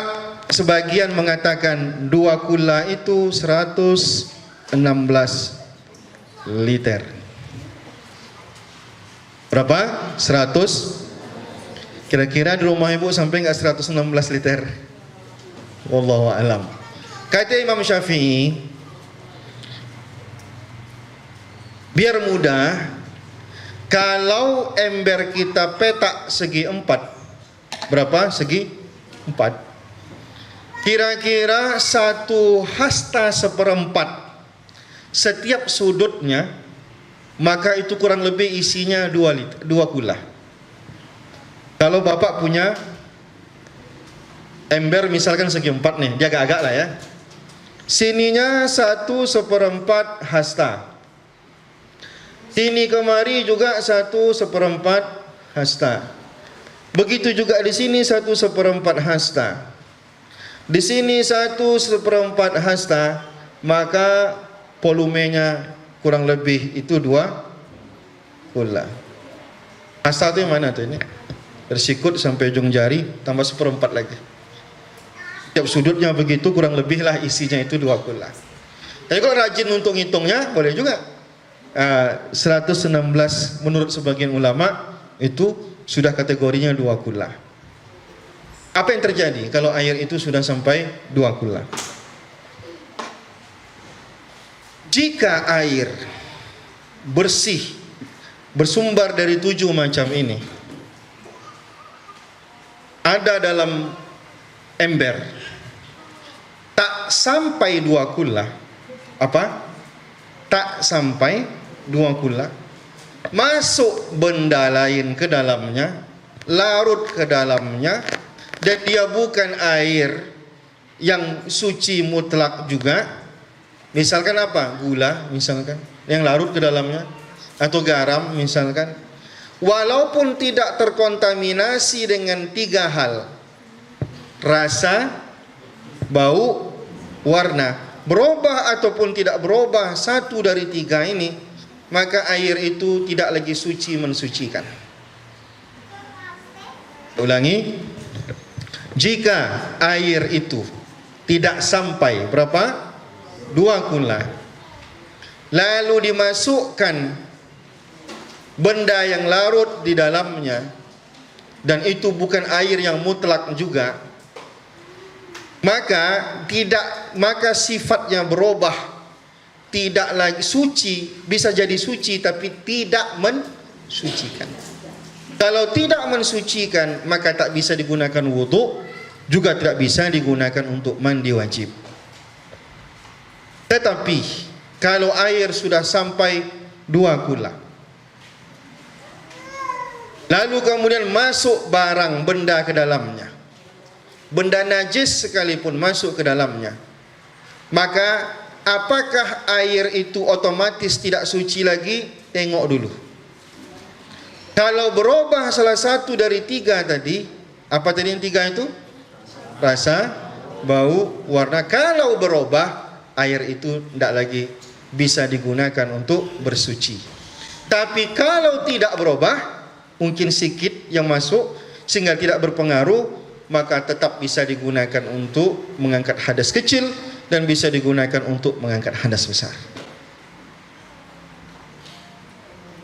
sebagian mengatakan 2 kula itu 116 liter. Berapa? 100. Kira-kira di rumah ibu sampai enggak 116 liter? Wallahu alam. Kata Imam Syafi'i, biar mudah, kalau ember kita petak segi 4, berapa segi 4? Kira-kira 1 hasta seperempat setiap sudutnya, maka itu kurang lebih isinya 2 kula. Kalau bapak punya ember misalkan segi 4 nih, dia agak-agak lah ya. Sininya 1 seperempat hasta. Sini kemari juga 1 seperempat hasta. Begitu juga di sini 1 seperempat hasta. Di sini 1 seperempat hasta, maka volumenya kurang lebih itu 2 kula. Hasta itu yang mana tuh ini? Dari sikut sampai ujung jari tambah seperempat lagi. Setiap sudutnya begitu, kurang lebih lah isinya itu 2 kula. Tapi kalau rajin untuk ngitungnya boleh juga. 116 menurut sebagian ulama itu sudah kategorinya 2 kula. Apa yang terjadi kalau air itu sudah sampai 2 kula? Jika air bersih bersumber dari 7 macam ini ada dalam ember, tak sampai 2 kula, apa? Tak sampai 2 kula, masuk benda lain ke dalamnya, larut ke dalamnya, dan dia bukan air yang suci mutlak juga. Misalkan apa? Gula misalkan yang larut ke dalamnya, atau garam misalkan. Walaupun tidak terkontaminasi dengan 3 hal, rasa, bau, warna, berubah ataupun tidak berubah 1 dari 3 ini, maka air itu tidak lagi suci mensucikan. Ulangi, jika air itu tidak sampai berapa? 2 kula, lalu dimasukkan benda yang larut di dalamnya, dan itu bukan air yang mutlak juga, maka sifatnya berubah, tidak lagi suci, bisa jadi suci tapi tidak mensucikan. Kalau tidak mensucikan, maka tak bisa digunakan wudu, juga tidak bisa digunakan untuk mandi wajib. Tetapi kalau air sudah sampai 2 kula, lalu kemudian masuk barang benda ke dalamnya, benda najis sekalipun masuk ke dalamnya, maka Apakah air itu otomatis tidak suci lagi? Tengok dulu. Kalau berubah salah satu dari tiga tadi, apa tadi yang tiga itu? Rasa, bau, warna. Kalau berubah, air itu tidak lagi bisa digunakan untuk bersuci. Tapi kalau tidak berubah, mungkin sedikit yang masuk sehingga tidak berpengaruh, maka tetap bisa digunakan untuk mengangkat hadas kecil dan bisa digunakan untuk mengangkat hadas besar.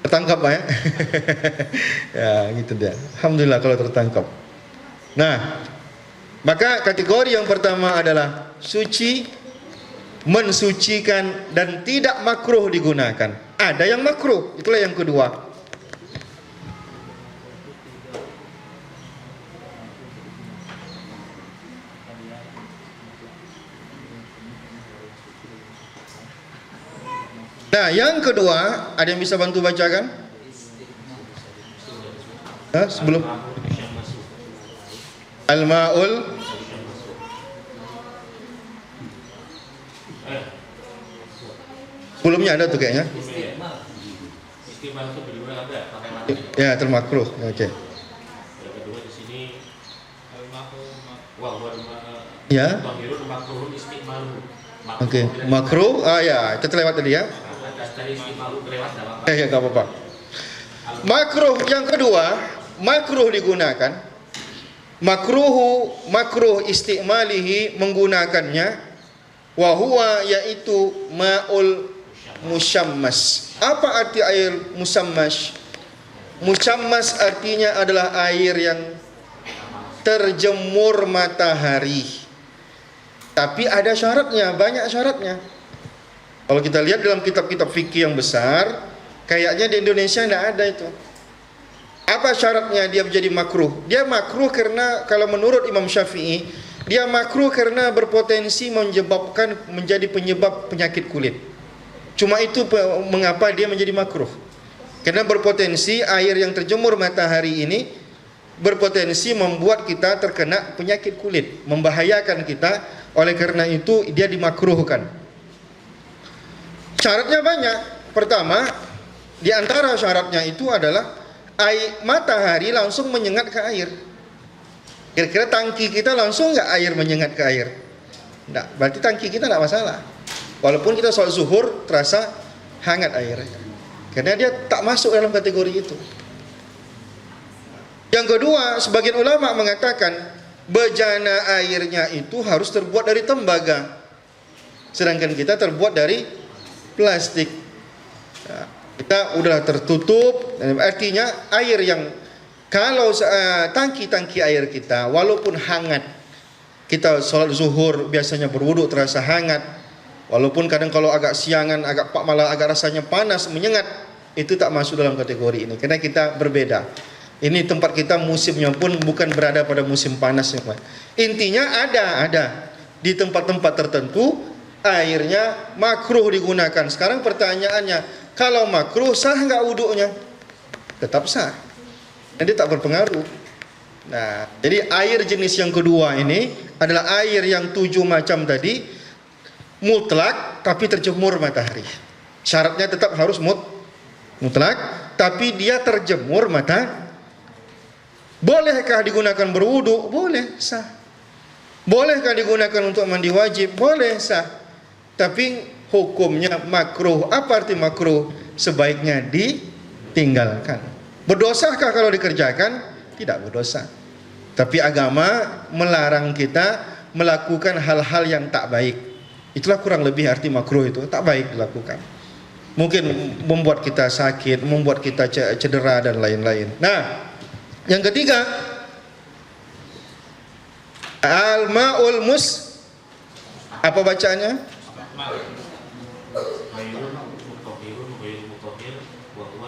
Tertangkap Pak ya? Ya gitu dia. Alhamdulillah kalau tertangkap. Nah, maka kategori yang pertama adalah suci, mensucikan dan tidak makruh digunakan. Ada yang makruh, itulah yang kedua. Nah, yang kedua, ada yang bisa bantu bacakan? Sebelum Al-Ma'ul sebelumnya ada tuh kayaknya. Ya, termakruh. Oke. Ya. Oke, makruh. Ya, kita lewat tadi ya. Ya, enggak apa-apa. Makruh yang kedua, makruh digunakan. Makruh istimalihi, menggunakannya. Wa huwa, yaitu ma'ul musyammas. Apa arti air musyammas? Musyammas artinya adalah air yang terjemur matahari. Tapi ada syaratnya, banyak syaratnya. Kalau kita lihat dalam kitab-kitab fikih yang besar, kayaknya di Indonesia tidak ada itu. Apa syaratnya dia menjadi makruh? Dia makruh karena kalau menurut Imam Syafi'i, dia makruh karena berpotensi menjadi penyebab penyakit kulit. Cuma itu mengapa dia menjadi makruh. Karena berpotensi air yang terjemur matahari ini berpotensi membuat kita terkena penyakit kulit, membahayakan kita. Oleh karena itu dia dimakruhkan. Syaratnya banyak. Pertama, di antara syaratnya itu adalah air matahari langsung menyengat ke air. Kira-kira tangki kita langsung nggak air menyengat ke air? Nggak, berarti tangki kita nggak masalah. Walaupun kita sholat zuhur terasa hangat airnya, karena dia tak masuk dalam kategori itu. Yang kedua, sebagian ulama mengatakan bejana airnya itu harus terbuat dari tembaga, sedangkan kita terbuat dari plastik. Nah, kita udah tertutup, artinya air yang kalau tangki-tangki air kita walaupun hangat, kita sholat zuhur biasanya berwudu terasa hangat, walaupun kadang kalau agak siangan, malah agak rasanya panas, menyengat, itu tak masuk dalam kategori ini karena kita berbeda. Ini tempat kita musimnya pun bukan berada pada musim panas. Intinya ada di tempat-tempat tertentu airnya makruh digunakan. Sekarang pertanyaannya, kalau makruh sah nggak wuduknya? Tetap sah. Jadi tak berpengaruh. Nah, jadi air jenis yang kedua ini adalah air yang 7 macam tadi, mutlak tapi terjemur matahari. Syaratnya tetap harus mutlak, tapi dia terjemur matahari. Bolehkah digunakan berwudu? Boleh, sah. Bolehkah digunakan untuk mandi wajib? Boleh, sah. Tapi hukumnya makruh. Apa arti makruh? Sebaiknya ditinggalkan. Berdosakah kalau dikerjakan? Tidak berdosa. Tapi agama melarang kita melakukan hal-hal yang tak baik. Itulah kurang lebih arti makruh itu. Tak baik dilakukan. Mungkin membuat kita sakit, membuat kita cedera dan lain-lain. Nah, yang ketiga, al-ma'ul apa bacaannya?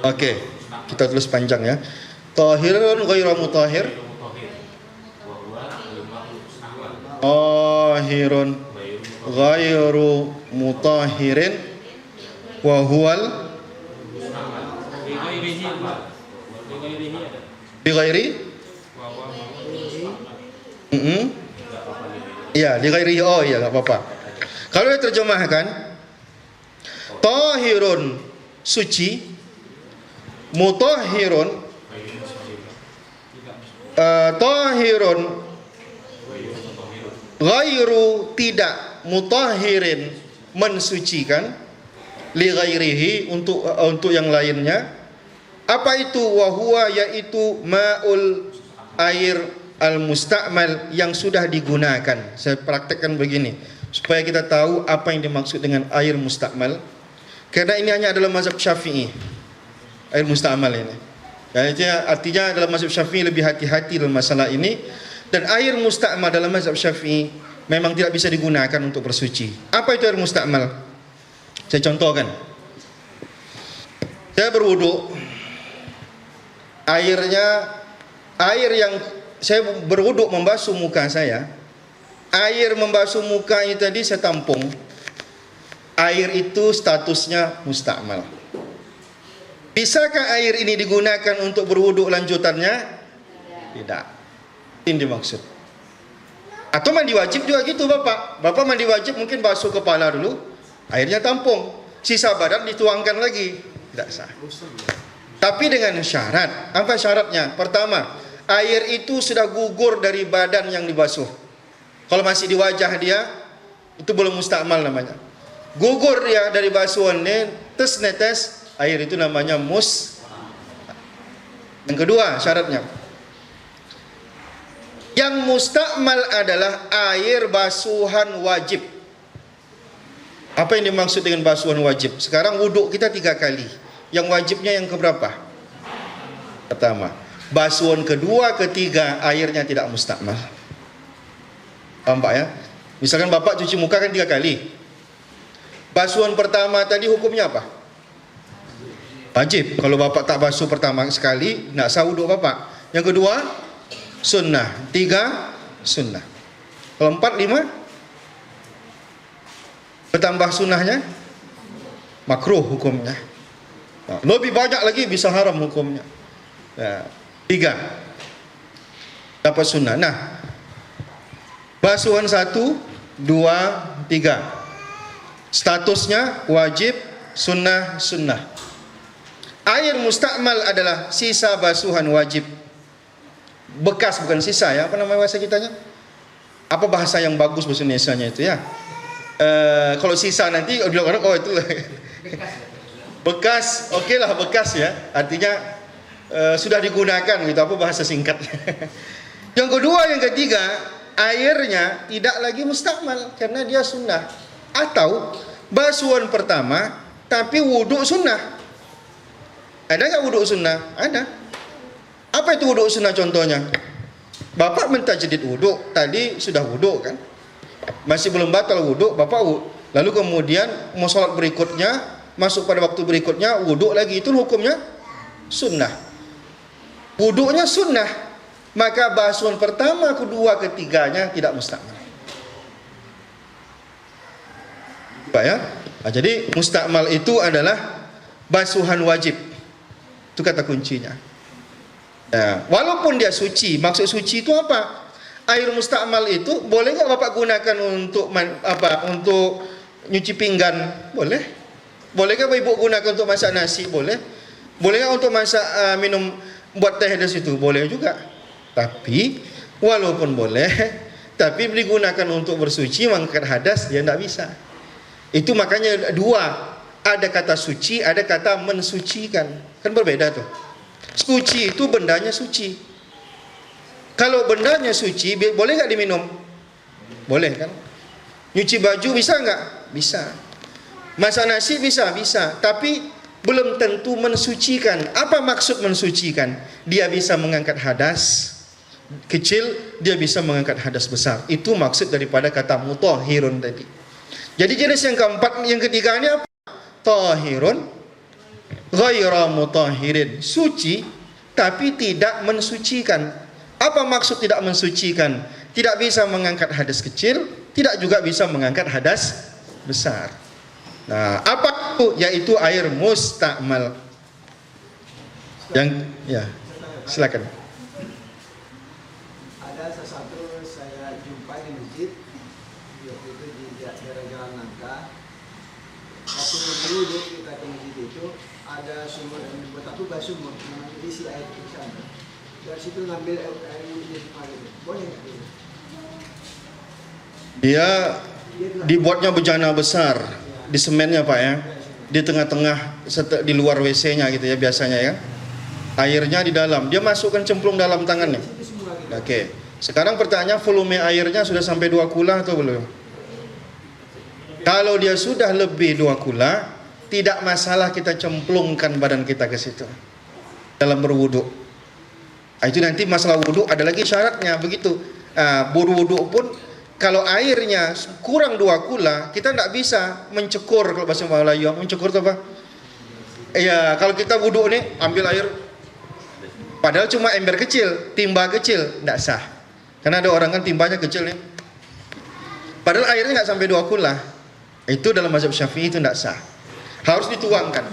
Oke, kita tulis panjang ya. Tahirun ghairu mutahhir. Tahirun ghairu mutahhirin wa huwal bi ghairi. Iya, di ghairi. Oh iya, enggak apa-apa. Kalau diterjemahkan, tahirun suci, mutahhirun, tahirun, ghairu tidak, mutahhirin mensucikan, li ghairihi untuk yang lainnya. Apa itu? Wahua yaitu ma'ul, air, al musta'mal yang sudah digunakan. Saya praktekkan begini supaya kita tahu apa yang dimaksud dengan air musta'mal. Karena ini hanya adalah mazhab Syafi'i, air musta'mal ini. Artinya dalam mazhab Syafi'i lebih hati-hati dalam masalah ini. Dan air musta'mal dalam mazhab Syafi'i memang tidak bisa digunakan untuk bersuci. Apa itu air musta'mal? Saya contohkan. Saya berwudu, air yang saya berwudu membasuh muka saya, air membasuh muka ini tadi saya tampung. Air itu statusnya musta'mal. Bisakah air ini digunakan untuk berwudu lanjutannya? Tidak. Ini dimaksud. Atau mandi wajib juga gitu Bapak. Bapak mandi wajib mungkin basuh kepala dulu, airnya tampung, sisa badan dituangkan lagi, tidak sah. Tapi dengan syarat. Apa syaratnya? Pertama, air itu sudah gugur dari badan yang dibasuh. Kalau masih di wajah dia, itu belum musta'mal namanya. Gugur dia dari basuhannya, netes, air itu namanya Yang kedua syaratnya, yang musta'mal adalah air basuhan wajib. Apa yang dimaksud dengan basuhan wajib? Sekarang wuduk kita 3 kali. Yang wajibnya yang keberapa? Pertama. Basuhan kedua, ketiga, airnya tidak musta'mal. Paham Pak ya? Misalkan Bapak cuci muka kan 3 kali. Basuhan pertama tadi hukumnya apa? Wajib. Kalau Bapak tak basuh pertama sekali, nak sah wuduk Bapak. Yang kedua, sunnah. 3, sunnah. Kalau 4, 5, bertambah sunnahnya, makruh hukumnya. Lebih banyak lagi bisa haram hukumnya. 3, dapat sunnah. Nah, basuhan 1, 2, 3. Statusnya wajib, sunnah, sunnah. Air musta'mal adalah sisa basuhan wajib. Bekas, bukan sisa ya. Apa nama bahasa kitanya? Apa bahasa yang bagus bahasa Indonesianya itu ya? Kalau sisa nanti orang itu bekas, oke lah bekas ya. Artinya sudah digunakan gitu. Apa bahasa singkat? Yang kedua, yang ketiga, airnya tidak lagi musta'mal karena dia sunnah. Atau basuhan pertama tapi wuduk sunnah. Ada nggak wuduk sunnah? Ada. Apa itu wuduk sunnah contohnya? Bapak mentajdid wuduk, tadi sudah wuduk kan? Masih belum batal wuduk, Bapak wuduk. Lalu kemudian mau sholat berikutnya, masuk pada waktu berikutnya, wuduk lagi. Itu hukumnya sunnah. Wuduknya sunnah. Maka basuhan pertama, kedua, ketiganya tidak musta'mal. Pak ya? Nah, jadi musta'mal itu adalah basuhan wajib. Itu kata kuncinya. Ya, walaupun dia suci, maksud suci itu apa? Air musta'mal itu boleh nggak Bapak gunakan untuk untuk nyuci pinggan? Boleh. Boleh nggak Ibu gunakan untuk masak nasi? Boleh. Boleh nggak untuk masak minum buat teh di situ? Boleh juga. Tapi walaupun boleh, tapi digunakan untuk bersuci mengangkat hadas dia tidak bisa. Itu makanya dua, ada kata suci, ada kata mensucikan. Kan berbeda tuh. Suci itu bendanya suci. Kalau bendanya suci, boleh nggak diminum? Boleh kan? Nyuci baju bisa nggak? Bisa. Masak nasi bisa, bisa. Tapi belum tentu mensucikan. Apa maksud mensucikan? Dia bisa mengangkat hadas kecil, dia bisa mengangkat hadas besar. Itu maksud daripada kata mutahhirun tadi. Jadi jenis yang keempat, yang ketiga ini apa? Tahirun ghaira mutahhirin. Suci tapi tidak mensucikan. Apa maksud tidak mensucikan? Tidak bisa mengangkat hadas kecil, tidak juga bisa mengangkat hadas besar. Nah, apa itu? Yaitu air musta'mal. Yang ya, silakan. Ada sesuatu saya jumpa di masjid, waktu itu di daerah Jalan Nangka. Waktu berwudu kita ke masjid itu ada sumur yang dibuat aku gak sumur, namanya isi air di sana. Dari situ ngambil air wudhunya semua gitu. Boleh nggak gitu? Dia dibuatnya bejana besar di semennya Pak ya, di tengah-tengah di luar WC-nya gitu ya biasanya ya. Airnya di dalam, dia masukkan cemplung dalam tangannya. Itu semua gitu. Oke. Sekarang pertanyaan, volume airnya sudah sampai 2 kula atau belum? Kalau dia sudah lebih 2 kula, tidak masalah kita cemplungkan badan kita ke situ dalam berwudu. Itu nanti masalah wudu ada lagi syaratnya begitu. Berwudu pun kalau airnya kurang 2 kula, kita tidak bisa mencekur. Kalau bahasa Melayu, mencekur itu apa? Ya, kalau kita wudu nih ambil air, padahal cuma ember kecil, timba kecil, tidak sah. Karena ada orang kan timbanya kecil nih. Padahal airnya nggak sampai 2 kula. Itu dalam mazhab Syafi'i itu tidak sah. Harus dituangkan.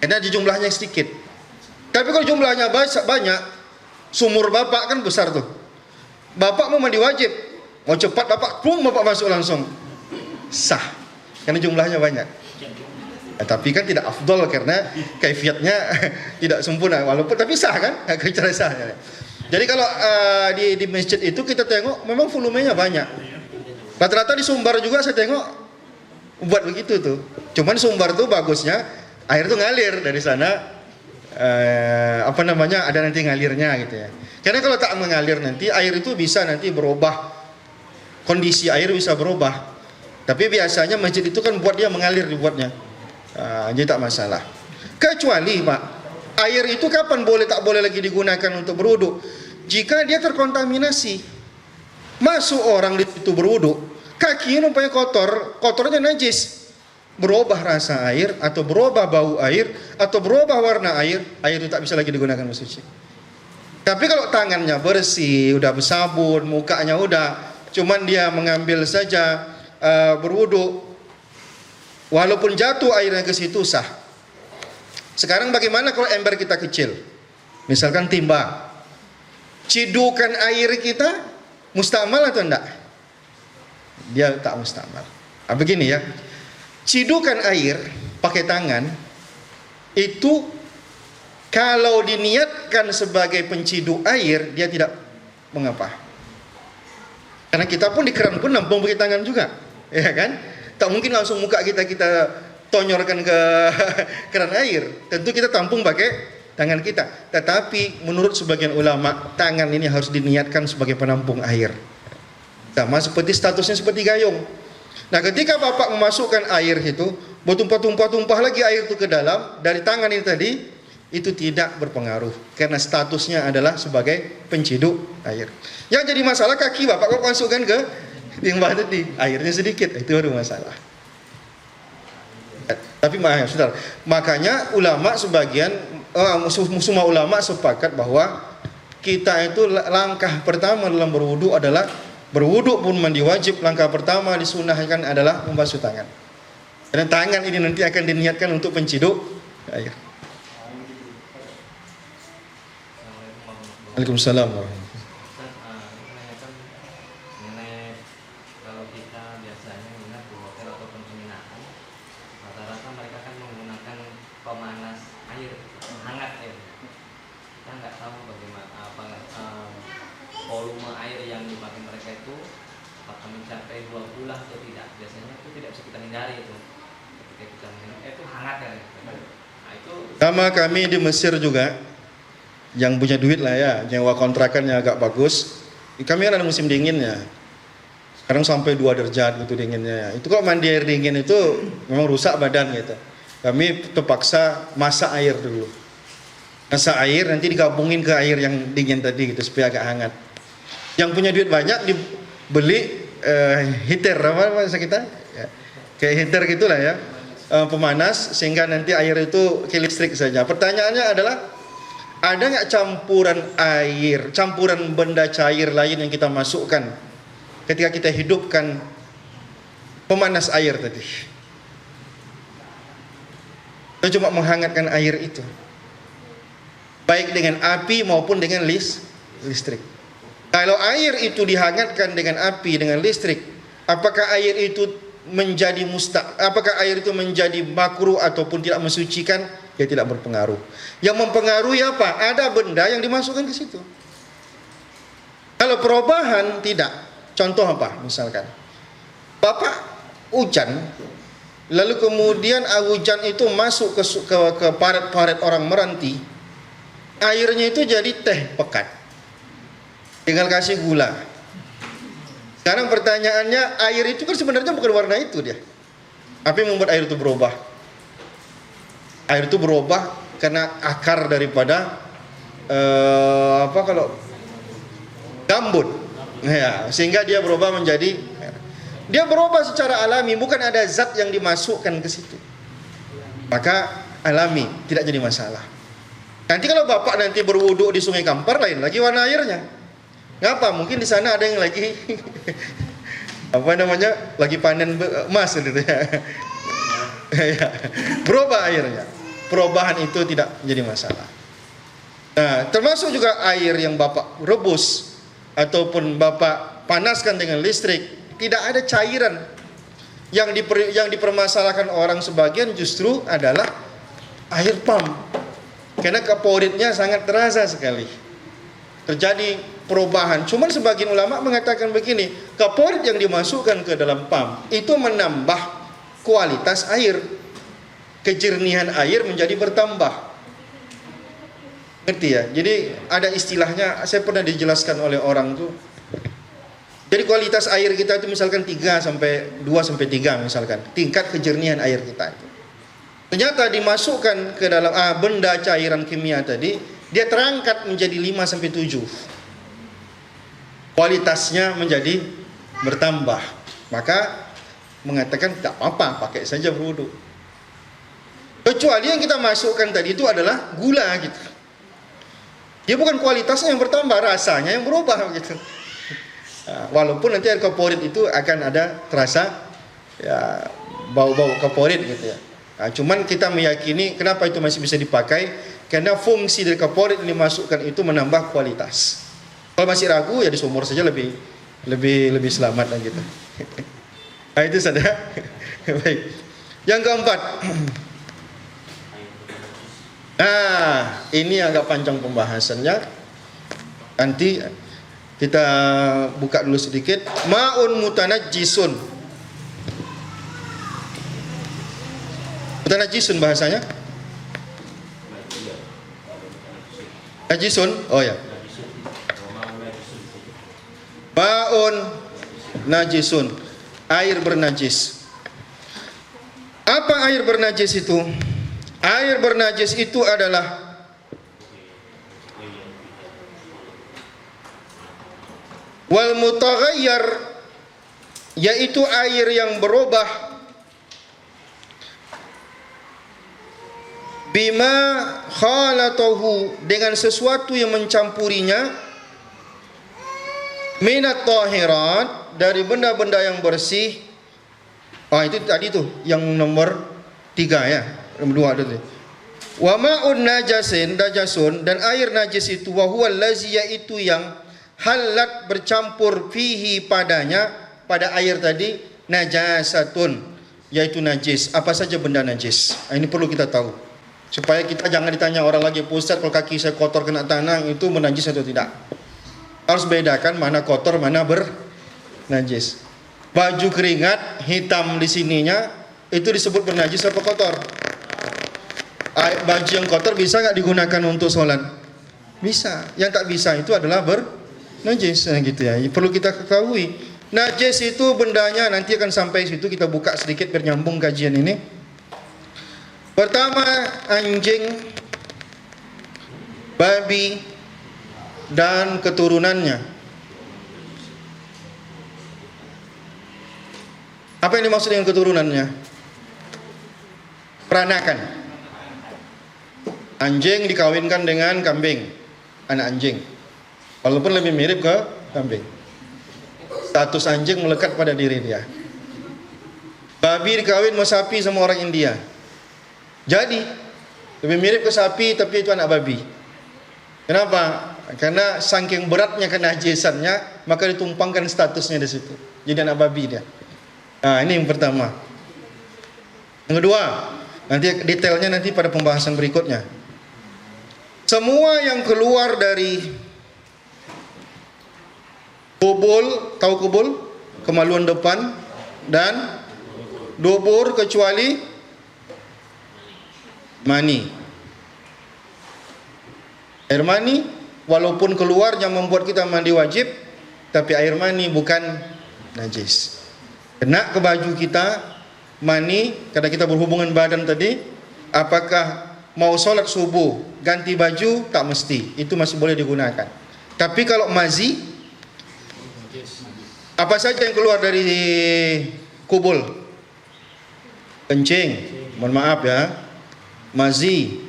Karena jumlahnya sedikit. Tapi kalau jumlahnya banyak, sumur bapak kan besar tuh. Bapak mau mandi wajib, mau cepat bapak masuk langsung. Sah. Karena jumlahnya banyak. Tapi kan tidak afdol karena kaifiatnya tidak sempurna. Walaupun tapi sah kan? Cara sah. Jadi kalau di masjid itu kita tengok memang volumenya banyak. Rata-rata di Sumbar juga saya tengok buat begitu tuh. Cuman Sumbar tuh bagusnya air tuh ngalir dari sana. Ada nanti ngalirnya gitu ya. Karena kalau tak mengalir nanti air itu bisa nanti berubah. Kondisi air bisa berubah. Tapi biasanya masjid itu kan buat dia mengalir dibuatnya. Jadi tak masalah. Kecuali Pak, air itu kapan tak boleh lagi digunakan untuk berwudu? Jika dia terkontaminasi. Masuk orang di situ berwudu, kakinya nampaknya kotornya najis. Berubah rasa air atau berubah bau air atau berubah warna air itu tak bisa lagi digunakan untuk suci. Tapi kalau tangannya bersih, udah bersabun, mukanya udah, cuman dia mengambil saja berwudu, walaupun jatuh airnya ke situ sah. Sekarang bagaimana kalau ember kita kecil? Misalkan timba. Cidukan air kita mustamal atau enggak? Dia tak mustamal. Begini ya. Cidukan air pakai tangan itu kalau diniatkan sebagai penciduk air dia tidak mengapa. Karena kita pun di keran pun nampung pakai tangan juga, ya kan? Tak mungkin langsung muka kita tonyorkan ke keran air. Tentu kita tampung pakai tangan kita. Tetapi menurut sebagian ulama, tangan ini harus diniatkan sebagai penampung air. Sama seperti statusnya seperti gayung. Nah, ketika bapak memasukkan air itu, bertumpah-tumpah lagi air itu ke dalam dari tangan ini tadi, itu tidak berpengaruh karena statusnya adalah sebagai penciduk air. Yang jadi masalah kaki bapak kok masukkan ke timba tadi, airnya sedikit, itu baru masalah. Tapi saudara, makanya ulama sebagian semua ulama sepakat bahwa kita itu langkah pertama dalam berwudu adalah berwudu pun mandi wajib, langkah pertama disunahkan adalah membasuh tangan. Dan tangan ini nanti akan diniatkan untuk penciduk air. Waalaikumsalam warahmatullahi menanyakan mengenai kalau kita biasanya menginap di hotel ataupun penginapan, rata-rata mereka kan menggunakan pemanas air hangat ya. Kita nggak tahu bagaimana volume air yang dipakai mereka itu apakah mencapai 2 bulan atau tidak. Biasanya itu tidak bisa kita hindari itu. Ketika kita minum itu hangat ya. Nah, itu sama kami di Mesir juga, yang punya duit lah ya, nyewa kontrakannya agak bagus. Kami kan ada musim dinginnya. Sekarang sampai 2 derajat gitu dinginnya. Itu kalau mandi air dingin itu memang rusak badan gitu. Kami terpaksa masak air dulu. Masak air nanti digabungin ke air yang dingin tadi gitu supaya agak hangat. Yang punya duit banyak dibeli heater apa bahasa kita? Ya. Kayak heater gitulah ya. Pemanas sehingga nanti air itu ke listrik saja. Pertanyaannya adalah ada nggak campuran air, campuran benda cair lain yang kita masukkan ketika kita hidupkan pemanas air tadi? Kita cuma menghangatkan air itu, baik dengan api maupun dengan listrik. Kalau air itu dihangatkan dengan api, dengan listrik, apakah air itu menjadi apakah air itu menjadi makruh ataupun tidak mensucikan, ya tidak berpengaruh. Yang mempengaruhi apa? Ada benda yang dimasukkan ke situ. Kalau perubahan tidak. Contoh apa? Misalkan Bapak hujan, lalu kemudian hujan itu masuk ke paret-paret orang meranti, airnya itu jadi teh pekat, tinggal kasih gula. Sekarang pertanyaannya, air itu kan sebenarnya bukan warna itu dia. Apa yang membuat air itu berubah? Air itu berubah karena akar daripada kalau gambut, ya, sehingga dia berubah menjadi, dia berubah secara alami, bukan ada zat yang dimasukkan ke situ. Maka alami, tidak jadi masalah. Nanti kalau Bapak nanti berwudu di Sungai Kampar, lain lagi warna airnya. Ngapa? Mungkin di sana ada yang lagi lagi panen emas gitu ya. Berubah airnya. Perubahan itu tidak jadi masalah. Nah, termasuk juga air yang Bapak rebus ataupun Bapak panaskan dengan listrik, tidak ada cairan. Yang dipermasalahkan orang sebagian justru adalah air pam. Karena kaporitnya sangat terasa sekali. Terjadi perubahan. Cuman sebagian ulama mengatakan begini, kaporit yang dimasukkan ke dalam pam itu menambah kualitas air, kejernihan air menjadi bertambah. Ngerti ya? Jadi ada istilahnya, saya pernah dijelaskan oleh orang tuh. Jadi kualitas air kita itu misalkan 2 sampai 3 misalkan, tingkat kejernihan air kita itu. Ternyata dimasukkan ke dalam benda cairan kimia tadi, dia terangkat menjadi 5 sampai 7. Kualitasnya menjadi bertambah. Maka mengatakan tak apa-apa, pakai saja berwudu. Kecuali yang kita masukkan tadi itu adalah gula gitu. Dia bukan kualitasnya yang bertambah, rasanya yang berubah gitu. Walaupun nanti air kaporit itu akan ada terasa ya bau-bau kaporit gitu ya. Cuman kita meyakini kenapa itu masih bisa dipakai, karena fungsi dari kaporit yang dimasukkan itu menambah kualitas. Kalau masih ragu ya di sumur saja lebih selamat lah gitu. Nah, itu saja. Baik. Yang keempat. Nah, ini agak panjang pembahasannya. Nanti kita buka dulu sedikit. Ma'un mutanajjisun. Mutanajjisun bahasanya? Najisun? Oh ya. Ma'un najisun. Air bernajis. Apa air bernajis itu? Air bernajis itu adalah wal mutaghayyar, yaitu air yang berubah bima khalatahu, dengan sesuatu yang mencampurinya, minat tahirat, dari benda-benda yang bersih. Itu tadi tuh yang nomor 3 ya, nomor 2 tadi. Wa ma'un najasin najasun, dan air najis itu wa huwa allazi, yaitu yang halat bercampur fihi padanya, pada air tadi, najasatun, yaitu najis. Apa saja benda najis? Ini perlu kita tahu supaya kita jangan ditanya orang lagi, Ustaz kalau kaki saya kotor kena tanah itu menajis atau tidak. Harus bedakan mana kotor mana bernajis. Baju keringat hitam di sininya itu disebut bernajis apa kotor? Baju yang kotor bisa nggak digunakan untuk sholat? Bisa. Yang tak bisa itu adalah bernajis, gitu ya. Perlu kita ketahui. Najis itu bendanya, nanti akan sampai situ, kita buka sedikit biar nyambung kajian ini. Pertama, anjing, babi, dan keturunannya. Apa yang dimaksud dengan keturunannya? Peranakan. Anjing dikawinkan dengan kambing, anak anjing. Walaupun lebih mirip ke kambing. Status anjing melekat pada diri dia. Babi dikawin sama sapi sama orang India. Jadi lebih mirip ke sapi tapi itu anak babi. Kenapa? Karena saking beratnya kenajisannya, maka ditumpangkan statusnya di situ. Jadi anak babi dia. Nah, ini yang pertama. Yang kedua, nanti detailnya nanti pada pembahasan berikutnya. Semua yang keluar dari kubul, tahu kubul? Kemaluan depan dan dubur kecuali mani. Air mani walaupun keluarnya membuat kita mandi wajib, tapi air mani bukan najis. Kena ke baju kita mani karena kita berhubungan badan tadi, apakah mau sholat subuh ganti baju tak mesti, itu masih boleh digunakan. Tapi kalau mazi, apa saja yang keluar dari kubul? Kencing, mohon maaf ya, mazi,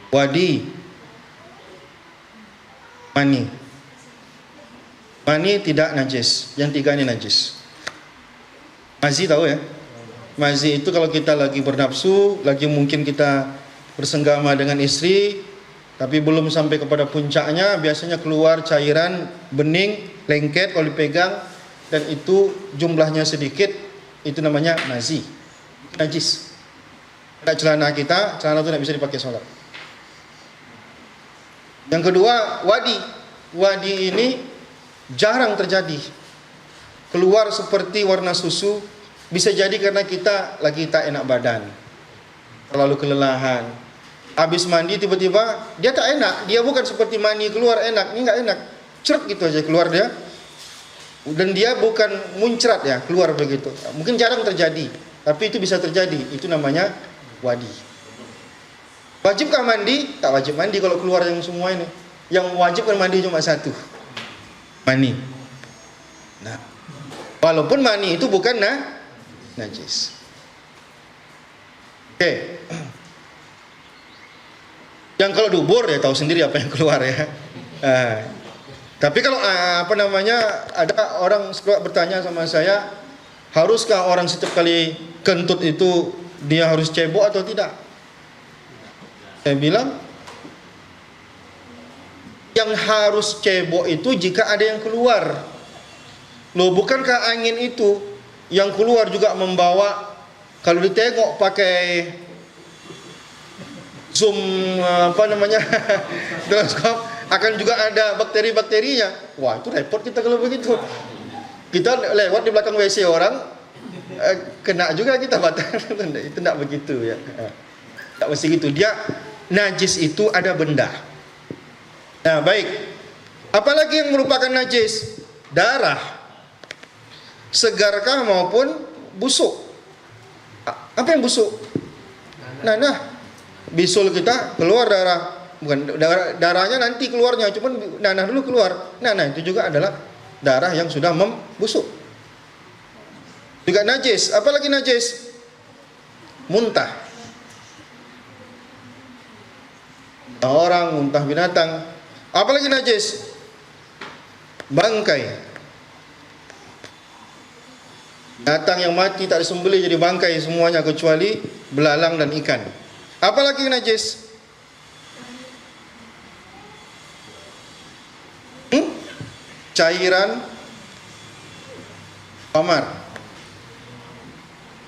wadi, mani. Mani tidak najis, yang tiga ini najis. Mazi tahu ya? Mazi itu kalau kita lagi bernafsu, lagi mungkin kita bersenggama dengan istri, tapi belum sampai kepada puncaknya, biasanya keluar cairan bening, lengket kalau dipegang, dan itu jumlahnya sedikit, itu namanya mazi, najis. Ada celana kita, celana itu tidak bisa dipakai sholat. Yang kedua, wadi. Wadi ini jarang terjadi. Keluar seperti warna susu, bisa jadi karena kita lagi tak enak badan, terlalu kelelahan. Habis mandi tiba-tiba dia tak enak, dia bukan seperti mani keluar enak, ini nggak enak, ceret gitu aja keluar dia. Dan dia bukan muncrat ya, keluar begitu. Mungkin jarang terjadi, tapi itu bisa terjadi. Itu namanya wadi. Wajibkah mandi? Tak wajib mandi kalau keluar yang semua ini. Yang wajib kan mandi cuma satu, mani. Nah, walaupun mani itu bukan najis. Oke. Yang kalau dubur ya tahu sendiri apa yang keluar ya. Tapi kalau ada orang suka bertanya sama saya, haruskah orang setiap kali kentut itu dia harus cebok atau tidak? Saya bilang, yang harus cebok itu jika ada yang keluar. Loh, bukankah angin itu yang keluar juga membawa, kalau ditengok pakai zoom teleskop, akan juga ada bakteri-bakterinya. Wah, itu repot kita kalau begitu. Kita lewat di belakang WC orang, kena juga kita batal. Itu tidak begitu ya. Tak mesti gitu. Dia najis itu ada benda. Nah, baik. Apalagi yang merupakan najis? Darah. Segarkah maupun busuk? Apa yang busuk? Nanah. Bisul kita keluar darah. Bukan darahnya nanti keluarnya, cuman nanah dulu keluar. Nanah itu juga adalah darah yang sudah membusuk. Juga najis. Apalagi najis? Muntah. Muntah orang, muntah binatang. Apalagi najis? Bangkai. Binatang yang mati tak disembelih jadi bangkai semuanya kecuali belalang dan ikan. Apalagi najis? Cairan kamar.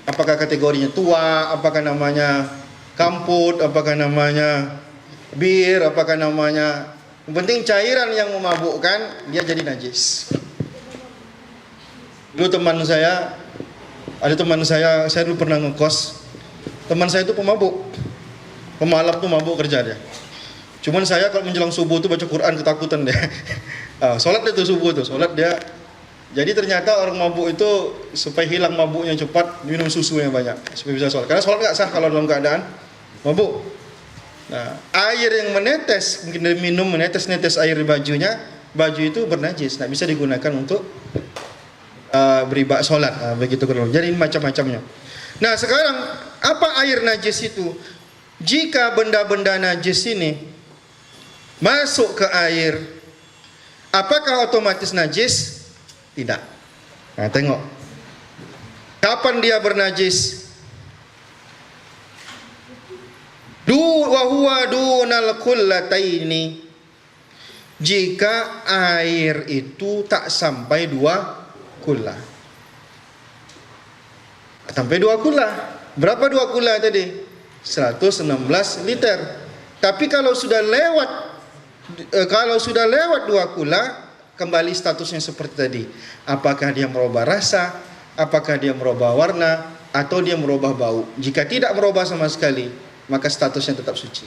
Apakah kategorinya tua, apakah namanya kamput, apakah namanya bir, apakah namanya, yang penting cairan yang memabukkan dia jadi najis. Dulu ada teman saya dulu pernah ngekos. Teman saya itu pemabuk. Pemalap tuh mabuk kerja dia. Cuman saya kalau menjelang subuh tuh baca Quran ketakutan deh. Sholat dia tuh subuh tuh, sholat dia. Jadi ternyata orang mabuk itu supaya hilang mabuknya cepat minum susu yang banyak supaya bisa sholat. Karena sholat nggak sah kalau dalam keadaan mabuk. Nah, air yang menetes, mungkin dari minum menetes air di bajunya, baju itu bernajis, nggak bisa digunakan untuk beribadah sholat. Begitu kurang. Jadi macam-macamnya. Nah sekarang apa air najis itu? Jika benda-benda najis ini masuk ke air, apakah otomatis najis? Tidak. Nah, tengok. Kapan dia bernajis? Wa huwa dunal kullataini. Jika air itu tak sampai 2 kullah. Sampai 2 kula. Berapa 2 kula tadi? 116 liter. Tapi kalau sudah lewat 2 kula, kembali statusnya seperti tadi. Apakah dia merubah rasa, apakah dia merubah warna, atau dia merubah bau. Jika tidak merubah sama sekali, maka statusnya tetap suci.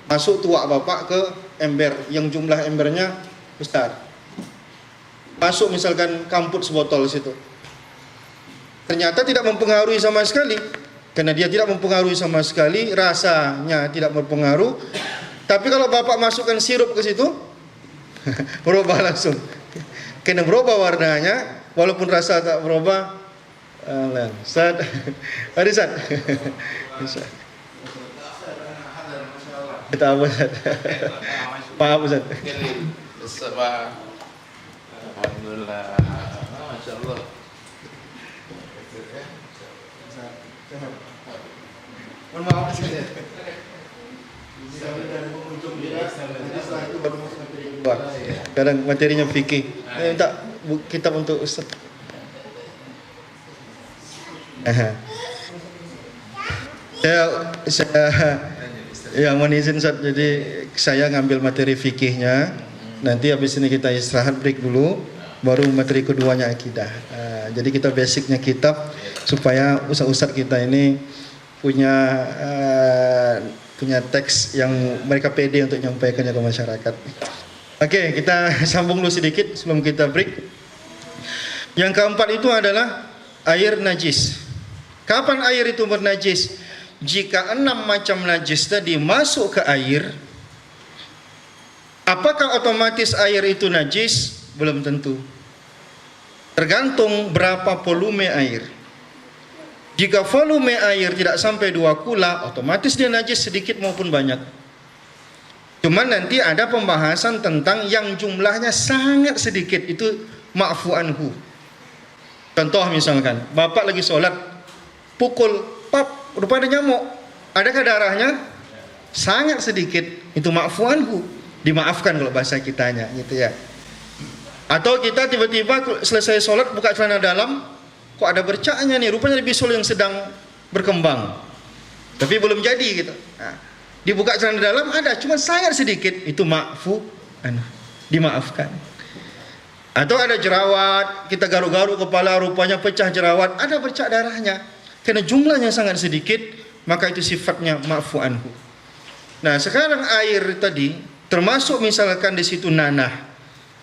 Masuk tuak bapak ke ember yang jumlah embernya besar. Masuk misalkan kamput sebotol situ. Ternyata tidak mempengaruhi sama sekali. Karena dia tidak mempengaruhi sama sekali, rasanya tidak berpengaruh. Tapi kalau bapak masukkan sirup ke situ, berubah langsung. Karena berubah warnanya, walaupun rasa tak berubah. Ustaz, hari Ustaz. Kita apa Ustaz? Paham Ustaz? Alhamdulillah, Masya Allah. Mohon maaf kadang materinya fikih. Minta kitab untuk Ustaz. Saya mohon izin Ustaz, jadi saya ngambil materi fikihnya. Nanti habis ini kita istirahat break dulu, baru materi keduanya akidah. Jadi kita basicnya kitab supaya ustaz-ustaz kita ini punya teks yang mereka pede untuk menyampaikannya ke masyarakat. Oke, kita sambung dulu sedikit sebelum kita break. Yang keempat itu adalah air najis. Kapan air itu bernajis? Jika 6 macam najis tadi masuk ke air, apakah otomatis air itu najis? Belum tentu. Tergantung berapa volume air. Jika volume air tidak sampai 2 kula, otomatis dia najis sedikit maupun banyak. Cuman nanti ada pembahasan tentang yang jumlahnya sangat sedikit, itu ma'fu anhu. Contoh misalkan, bapak lagi sholat, pukul, pap, rupanya nyamuk. Adakah darahnya? Sangat sedikit, itu ma'fu anhu. Dimaafkan kalau bahasa kitanya, gitu ya. Atau kita tiba-tiba selesai sholat, buka celana dalam, kok ada bercaknya nih, rupanya bisul yang sedang berkembang. Tapi belum jadi gitu. Nah, dibuka celana dalam ada, cuma sangat sedikit, itu ma'fu anhu. Dimaafkan. Atau ada jerawat, kita garuk-garuk kepala, rupanya pecah jerawat, ada bercak darahnya. Karena jumlahnya sangat sedikit, maka itu sifatnya ma'fu anhu. Nah, sekarang air tadi, termasuk misalkan di situ nanah,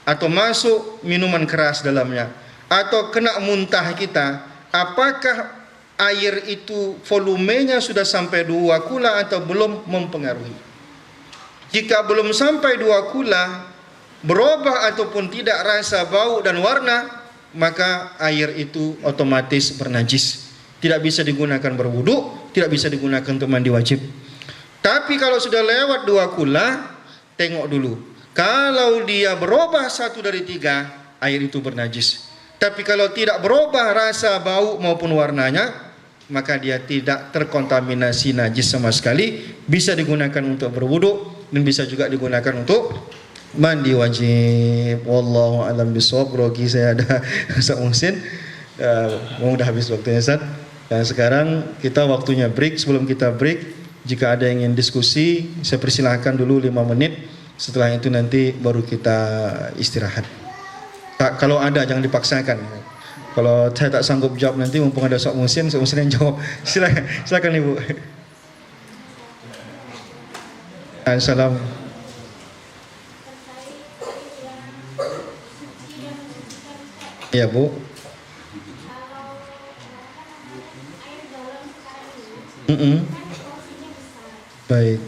atau masuk minuman keras dalamnya, atau kena muntah kita, apakah air itu volumenya sudah sampai 2 kula atau belum, mempengaruhi. Jika belum sampai 2 kula, berubah ataupun tidak rasa, bau dan warna, maka air itu otomatis bernajis. Tidak bisa digunakan berwudu, tidak bisa digunakan untuk mandi wajib. Tapi kalau sudah lewat 2 kula, tengok dulu. Kalau dia berubah 1 dari 3, air itu bernajis. Tapi kalau tidak berubah rasa, bau maupun warnanya, maka dia tidak terkontaminasi najis sama sekali. Bisa digunakan untuk berwudu dan bisa juga digunakan untuk mandi wajib. Wallahu a'lam bishawab. Grogi saya ada Ustaz Muhsin. Udah habis waktunya Ustaz. Dan sekarang kita waktunya break. Sebelum kita break, jika ada yang ingin diskusi, saya persilahkan dulu 5 menit. Setelah itu nanti baru kita istirahat. Kalau ada jangan dipaksakan. Kalau saya tak sanggup jawab nanti, mumpung ada Ustaz Muhsin yang jawab. Silakan Ibu. Assalamualaikum. Ya Bu. Baik.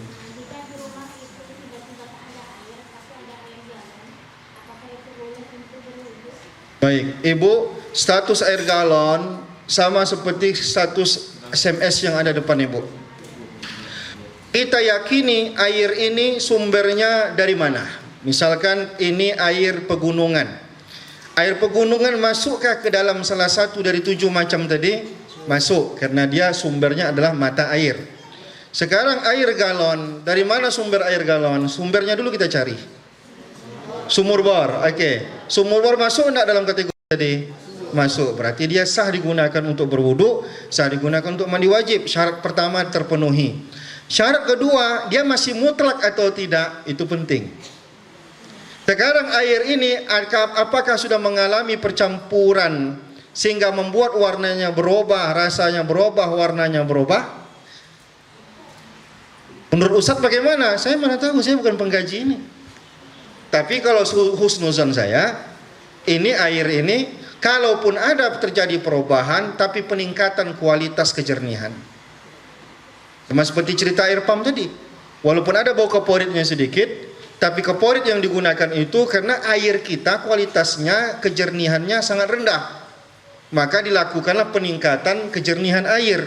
Baik, Ibu, status air galon sama seperti status SMS yang ada depan Ibu. Kita yakini air ini sumbernya dari mana? Misalkan ini air pegunungan. Air pegunungan masukkah ke dalam salah satu dari 7 macam tadi? Masuk, karena dia sumbernya adalah mata air. Sekarang air galon, dari mana sumber air galon? Sumbernya dulu kita cari. Sumur bor, oke. Sumur bor masuk enggak dalam kategori tadi? masuk. Berarti dia sah digunakan untuk berwudu, sah digunakan untuk mandi wajib. Syarat pertama terpenuhi. Syarat kedua, dia masih mutlak atau tidak, itu penting. Sekarang air ini apakah sudah mengalami percampuran sehingga membuat warnanya berubah, rasanya berubah, warnanya berubah? Menurut Ustadz bagaimana? Saya mana tahu, saya bukan pengkaji ini. Tapi kalau husnuzon saya, ini air ini kalaupun ada terjadi perubahan tapi peningkatan kualitas kejernihan. Sama seperti cerita air pump tadi. Walaupun ada bau keporitnya sedikit, tapi keporit yang digunakan itu karena air kita kualitasnya, kejernihannya sangat rendah. Maka dilakukanlah peningkatan kejernihan air.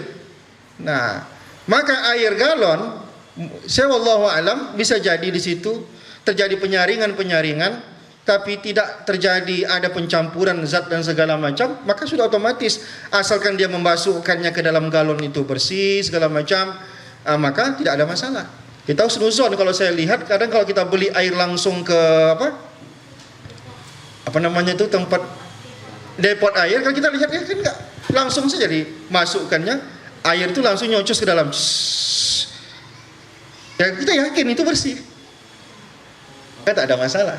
Nah, maka air galon, saya wallahu alam bisa jadi di situ terjadi penyaringan, tapi tidak terjadi ada pencampuran zat dan segala macam, maka sudah otomatis asalkan dia membasuhkannya ke dalam galon itu bersih segala macam, maka tidak ada masalah. Kita husnuzon. Kalau saya lihat kadang kalau kita beli air langsung ke apa namanya itu tempat depot air, kalau kita lihat ya kan enggak langsung saja dimasukkannya air itu langsung nyocos ke dalam. Ya kita yakin itu bersih. Kan tak ada masalah.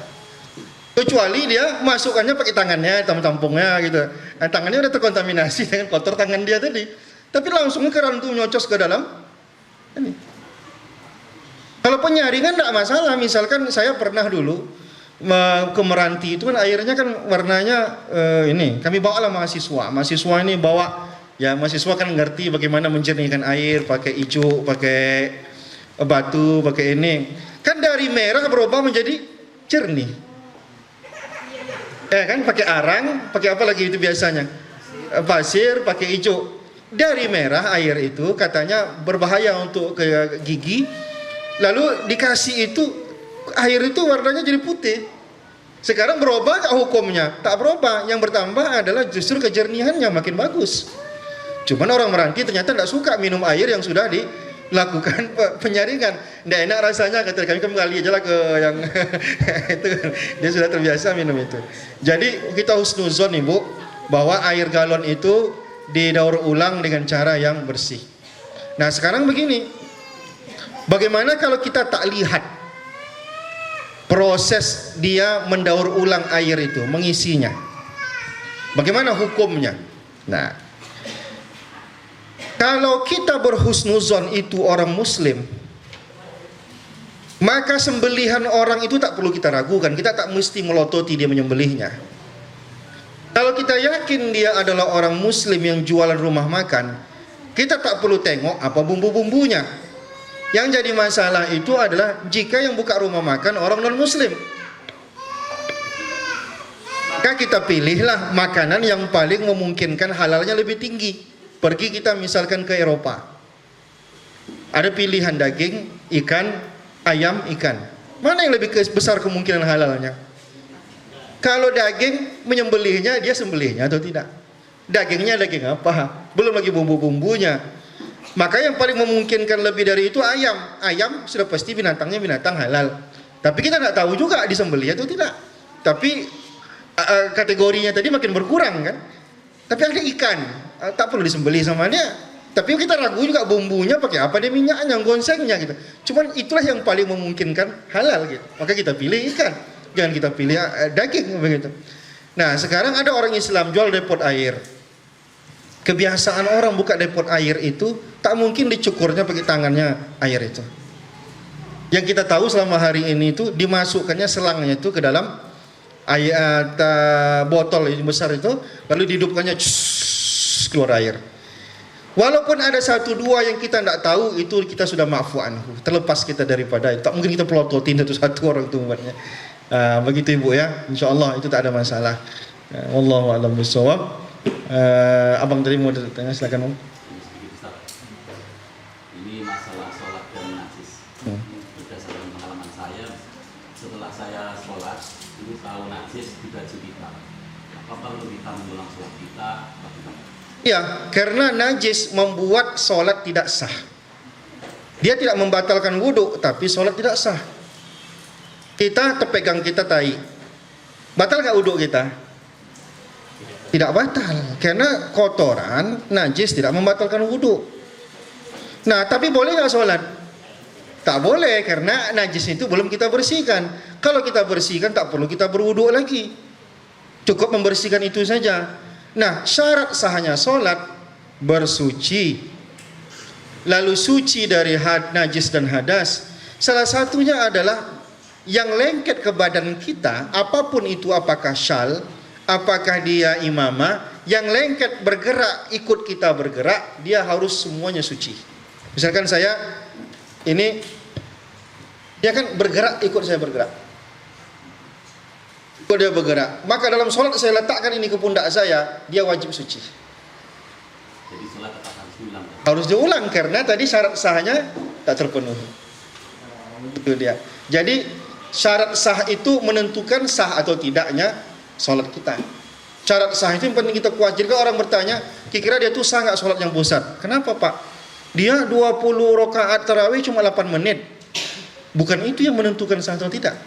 Kecuali dia masukkannya pakai tangannya, tampungnya gitu. Nah, tangannya udah terkontaminasi dengan kotor tangan dia tadi. Tapi langsung keran itu nyocos ke dalam ini. Kalau penyaringan tidak masalah. Misalkan saya pernah dulu ke Meranti itu kan airnya kan warnanya ini. Kami bawa lah mahasiswa. Mahasiswa ini bawa, ya mahasiswa kan ngerti bagaimana menjernihkan air, pakai hijau, pakai batu, pakai ini. Kan dari merah berubah menjadi jernih. Ya kan pakai arang, pakai apa lagi itu biasanya? Pasir, pakai hijau. Dari merah air itu katanya berbahaya untuk ke gigi. Lalu dikasih itu air itu warnanya jadi putih. Sekarang berubah gak hukumnya? Tak berubah. Yang bertambah adalah justru kejernihannya makin bagus. Cuman orang Meranti ternyata tidak suka minum air yang sudah dilakukan penyaringan. Tidak enak rasanya, kata kami kembali aja lah ke yang itu. Dia sudah terbiasa minum itu. Jadi kita husnuzon ibu bahwa air galon itu didaur ulang dengan cara yang bersih. Nah sekarang begini. Bagaimana kalau kita tak lihat proses dia mendaur ulang air itu, mengisinya? Bagaimana hukumnya? Nah, kalau kita berhusnuzon itu orang muslim, maka sembelihan orang itu tak perlu kita ragukan. Kita tak mesti melototi dia menyembelihnya. Kalau kita yakin dia adalah orang muslim yang jualan rumah makan, kita tak perlu tengok apa bumbu-bumbunya. Yang jadi masalah itu adalah jika yang buka rumah makan orang non-muslim, maka kita pilihlah makanan yang paling memungkinkan halalnya lebih tinggi. Pergi kita misalkan ke Eropa, ada pilihan daging, ikan, ayam, ikan. Mana yang lebih besar kemungkinan halalnya? Kalau daging, menyembelihnya dia sembelihnya atau tidak? Dagingnya daging apa? Belum lagi bumbu-bumbunya. Maka yang paling memungkinkan lebih dari itu ayam. Ayam sudah pasti binatangnya binatang halal. Tapi kita tidak tahu juga disembelih atau tidak. Tapi kategorinya tadi makin berkurang kan. Tapi ada ikan, tak perlu disembelih sama dia. Tapi kita ragu juga bumbunya pakai apa, dia minyaknya, gonsengnya gitu. Cuman itulah yang paling memungkinkan halal gitu. Maka kita pilih ikan, jangan kita pilih daging begitu. Nah sekarang ada orang Islam jual depot air. Kebiasaan orang buka depot air itu tak mungkin dicukurnya pakai tangannya air itu. Yang kita tahu selama hari ini itu dimasukkannya selangnya itu ke dalam air botol yang besar itu, lalu dihidupkannya keluar air. Walaupun ada satu dua yang kita tidak tahu, itu kita sudah maafu anhu, terlepas kita daripada itu. Tak mungkin kita pelototin satu-satu orang itu umatnya. Begitu ibu ya, insyaallah itu tak ada masalah. Wallahu a'lam bishawab. Abang tadi mau tanya, silakan om. Ini masalah sholat dan najis. Berdasarkan pengalaman saya, setelah saya sholat itu tahu najis di baju kita. Apa perlu kita mengulang sholat kita? Ya, karena najis membuat sholat tidak sah. Dia tidak membatalkan wudhu, tapi sholat tidak sah. Kita terpegang kita tai, batal nggak wudhu kita? Tidak batal, karena kotoran, najis tidak membatalkan wudhu. Nah, tapi boleh nggak sholat? Tak boleh, karena najis itu belum kita bersihkan. Kalau kita bersihkan, tak perlu kita berwudhu lagi. Cukup membersihkan itu saja. Nah, syarat sahnya sholat, bersuci. Lalu suci dari najis dan hadas. Salah satunya adalah yang lengket ke badan kita, apapun itu, apakah syal, apakah dia imamah, yang lengket bergerak, ikut kita bergerak, dia harus semuanya suci. Misalkan saya, ini, dia kan bergerak, ikut saya bergerak. Ikut dia bergerak. Maka dalam sholat saya letakkan ini ke pundak saya, dia wajib suci. Jadi sholat tetap harus diulang. Harus diulang, karena tadi syarat sahnya tak terpenuhi. Itu dia. Jadi, syarat sah itu menentukan sah atau tidaknya sholat kita. Syarat sah itu yang penting kita kuat. Jadi orang bertanya, kira-kira dia tuh sah nggak sholat yang pusat? Kenapa Pak? Dia 20 rakaat tarawih cuma 8 menit. Bukan itu yang menentukan sah atau tidak.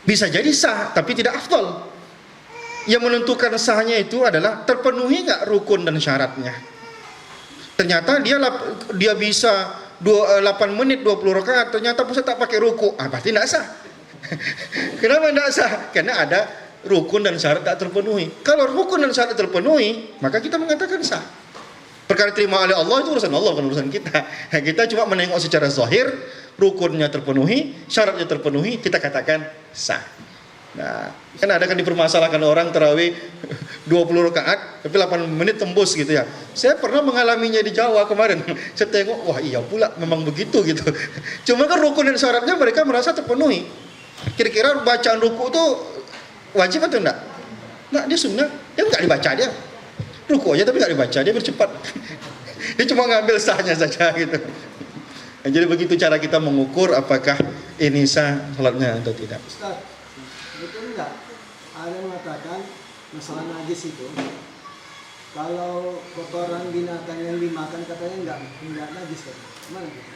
Bisa jadi sah, tapi tidak afdal. Yang menentukan sahnya itu adalah terpenuhi nggak rukun dan syaratnya. Ternyata dia bisa 8 menit 20 rakaat, ternyata pusat tak pakai ruku, pasti tidak sah. Kenapa tidak sah? Karena ada rukun dan syarat tak terpenuhi. Kalau rukun dan syarat terpenuhi, maka kita mengatakan sah. Perkara terima oleh Allah itu urusan Allah, bukan urusan kita. Kita cuma menengok secara zahir, rukunnya terpenuhi, syaratnya terpenuhi, kita katakan sah. Nah, kan ada kan dipermasalahkan orang tarawih 20 rakaat tapi 8 menit tembus gitu ya. Saya pernah mengalaminya di Jawa kemarin. Saya tengok, wah iya pula memang begitu gitu. Cuma kan rukun dan syaratnya mereka merasa terpenuhi. Kira-kira bacaan ruku itu wajib atau enggak? Enggak, dia sunnah. Dia enggak dibaca dia. Ruku aja tapi enggak dibaca, dia bercepat. Dia cuma ngambil sahnya saja gitu. Nah, jadi begitu cara kita mengukur apakah ini sah salatnya atau tidak. Ustaz, betul enggak? Ada yang mengatakan masalah najis itu, kalau kotoran binatang yang dimakan katanya enggak najis kan? Gimana gitu?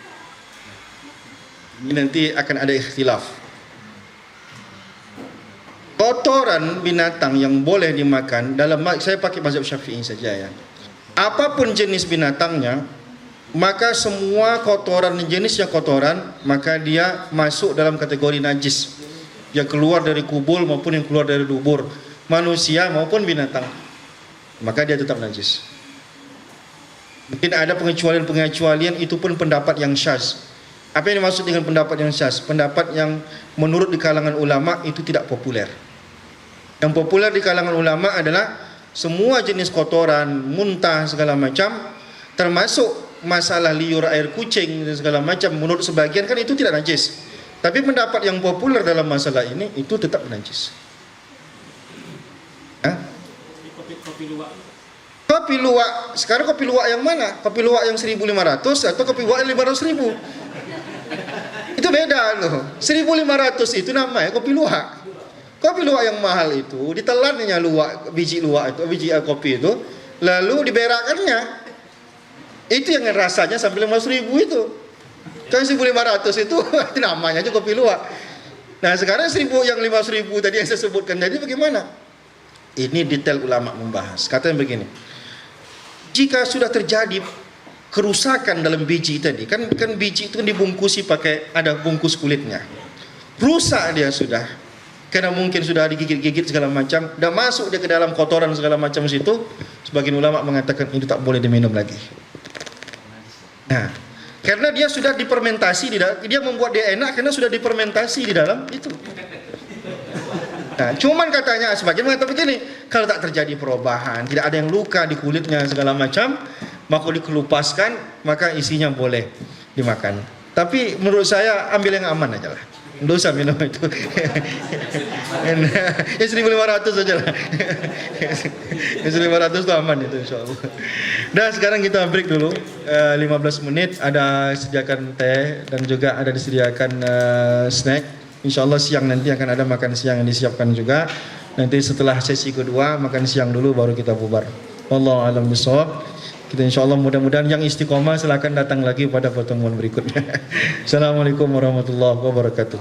Ini nanti akan ada ikhtilaf. Kotoran binatang yang boleh dimakan dalam, saya pakai mazhab Syafi'i saja ya. Apapun jenis binatangnya, maka semua kotoran jenisnya kotoran, maka dia masuk dalam kategori najis. Yang keluar dari kubul maupun yang keluar dari dubur, manusia maupun binatang, maka dia tetap najis. Mungkin ada pengecualian-pengecualian, itu pun pendapat yang syaz. Apa yang dimaksud dengan pendapat yang syaz? Pendapat yang menurut di kalangan ulama itu tidak populer. Yang populer di kalangan ulama adalah semua jenis kotoran, muntah segala macam, termasuk masalah liur air kucing dan segala macam, menurut sebagian kan itu tidak najis. Tapi pendapat yang populer dalam masalah ini itu tetap najis. Kopi luwak, sekarang kopi luwak yang mana? Kopi luwak yang 1.500 atau kopi luwak yang 500.000? Itu beda loh. 1.500 itu namanya kopi luwak. Kopi luwak yang mahal itu ditelannya biji luwak itu, biji kopi itu, lalu diberakannya. Itu yang rasanya sampai 500.000 itu. Kan 1.500 itu namanya aja kopi luwak. Nah sekarang 500.000 tadi yang saya sebutkan tadi bagaimana? Ini detail ulama membahas. Katanya begini, jika sudah terjadi kerusakan dalam biji tadi, kan biji itu dibungkusi pakai ada bungkus kulitnya, rusak dia sudah, karena mungkin sudah digigit-gigit segala macam, dan masuk dia ke dalam kotoran segala macam situ, sebagian ulama mengatakan itu tak boleh diminum lagi. Nah, karena dia sudah difermentasi, dia membuat dia enak karena sudah difermentasi di dalam itu. Nah, cuman katanya sebagian mengatakan begini, kalau tak terjadi perubahan, tidak ada yang luka di kulitnya segala macam, maka dikelupaskan, maka isinya boleh dimakan. Tapi menurut saya ambil yang aman aja lah. Nggak usah minum itu. Ya 1.500 saja lah. 1.500 itu aman itu insyaallah. Dan sekarang kita break dulu 15 menit. Ada sediakan teh dan juga ada disediakan snack. Insyaallah siang nanti akan ada makan siang yang disiapkan juga. Nanti setelah sesi kedua makan siang dulu baru kita bubar. Wallahu a'lam bishawab. Kita insyaallah mudah-mudahan yang istiqomah silakan datang lagi pada pertemuan berikutnya. Assalamualaikum warahmatullahi wabarakatuh.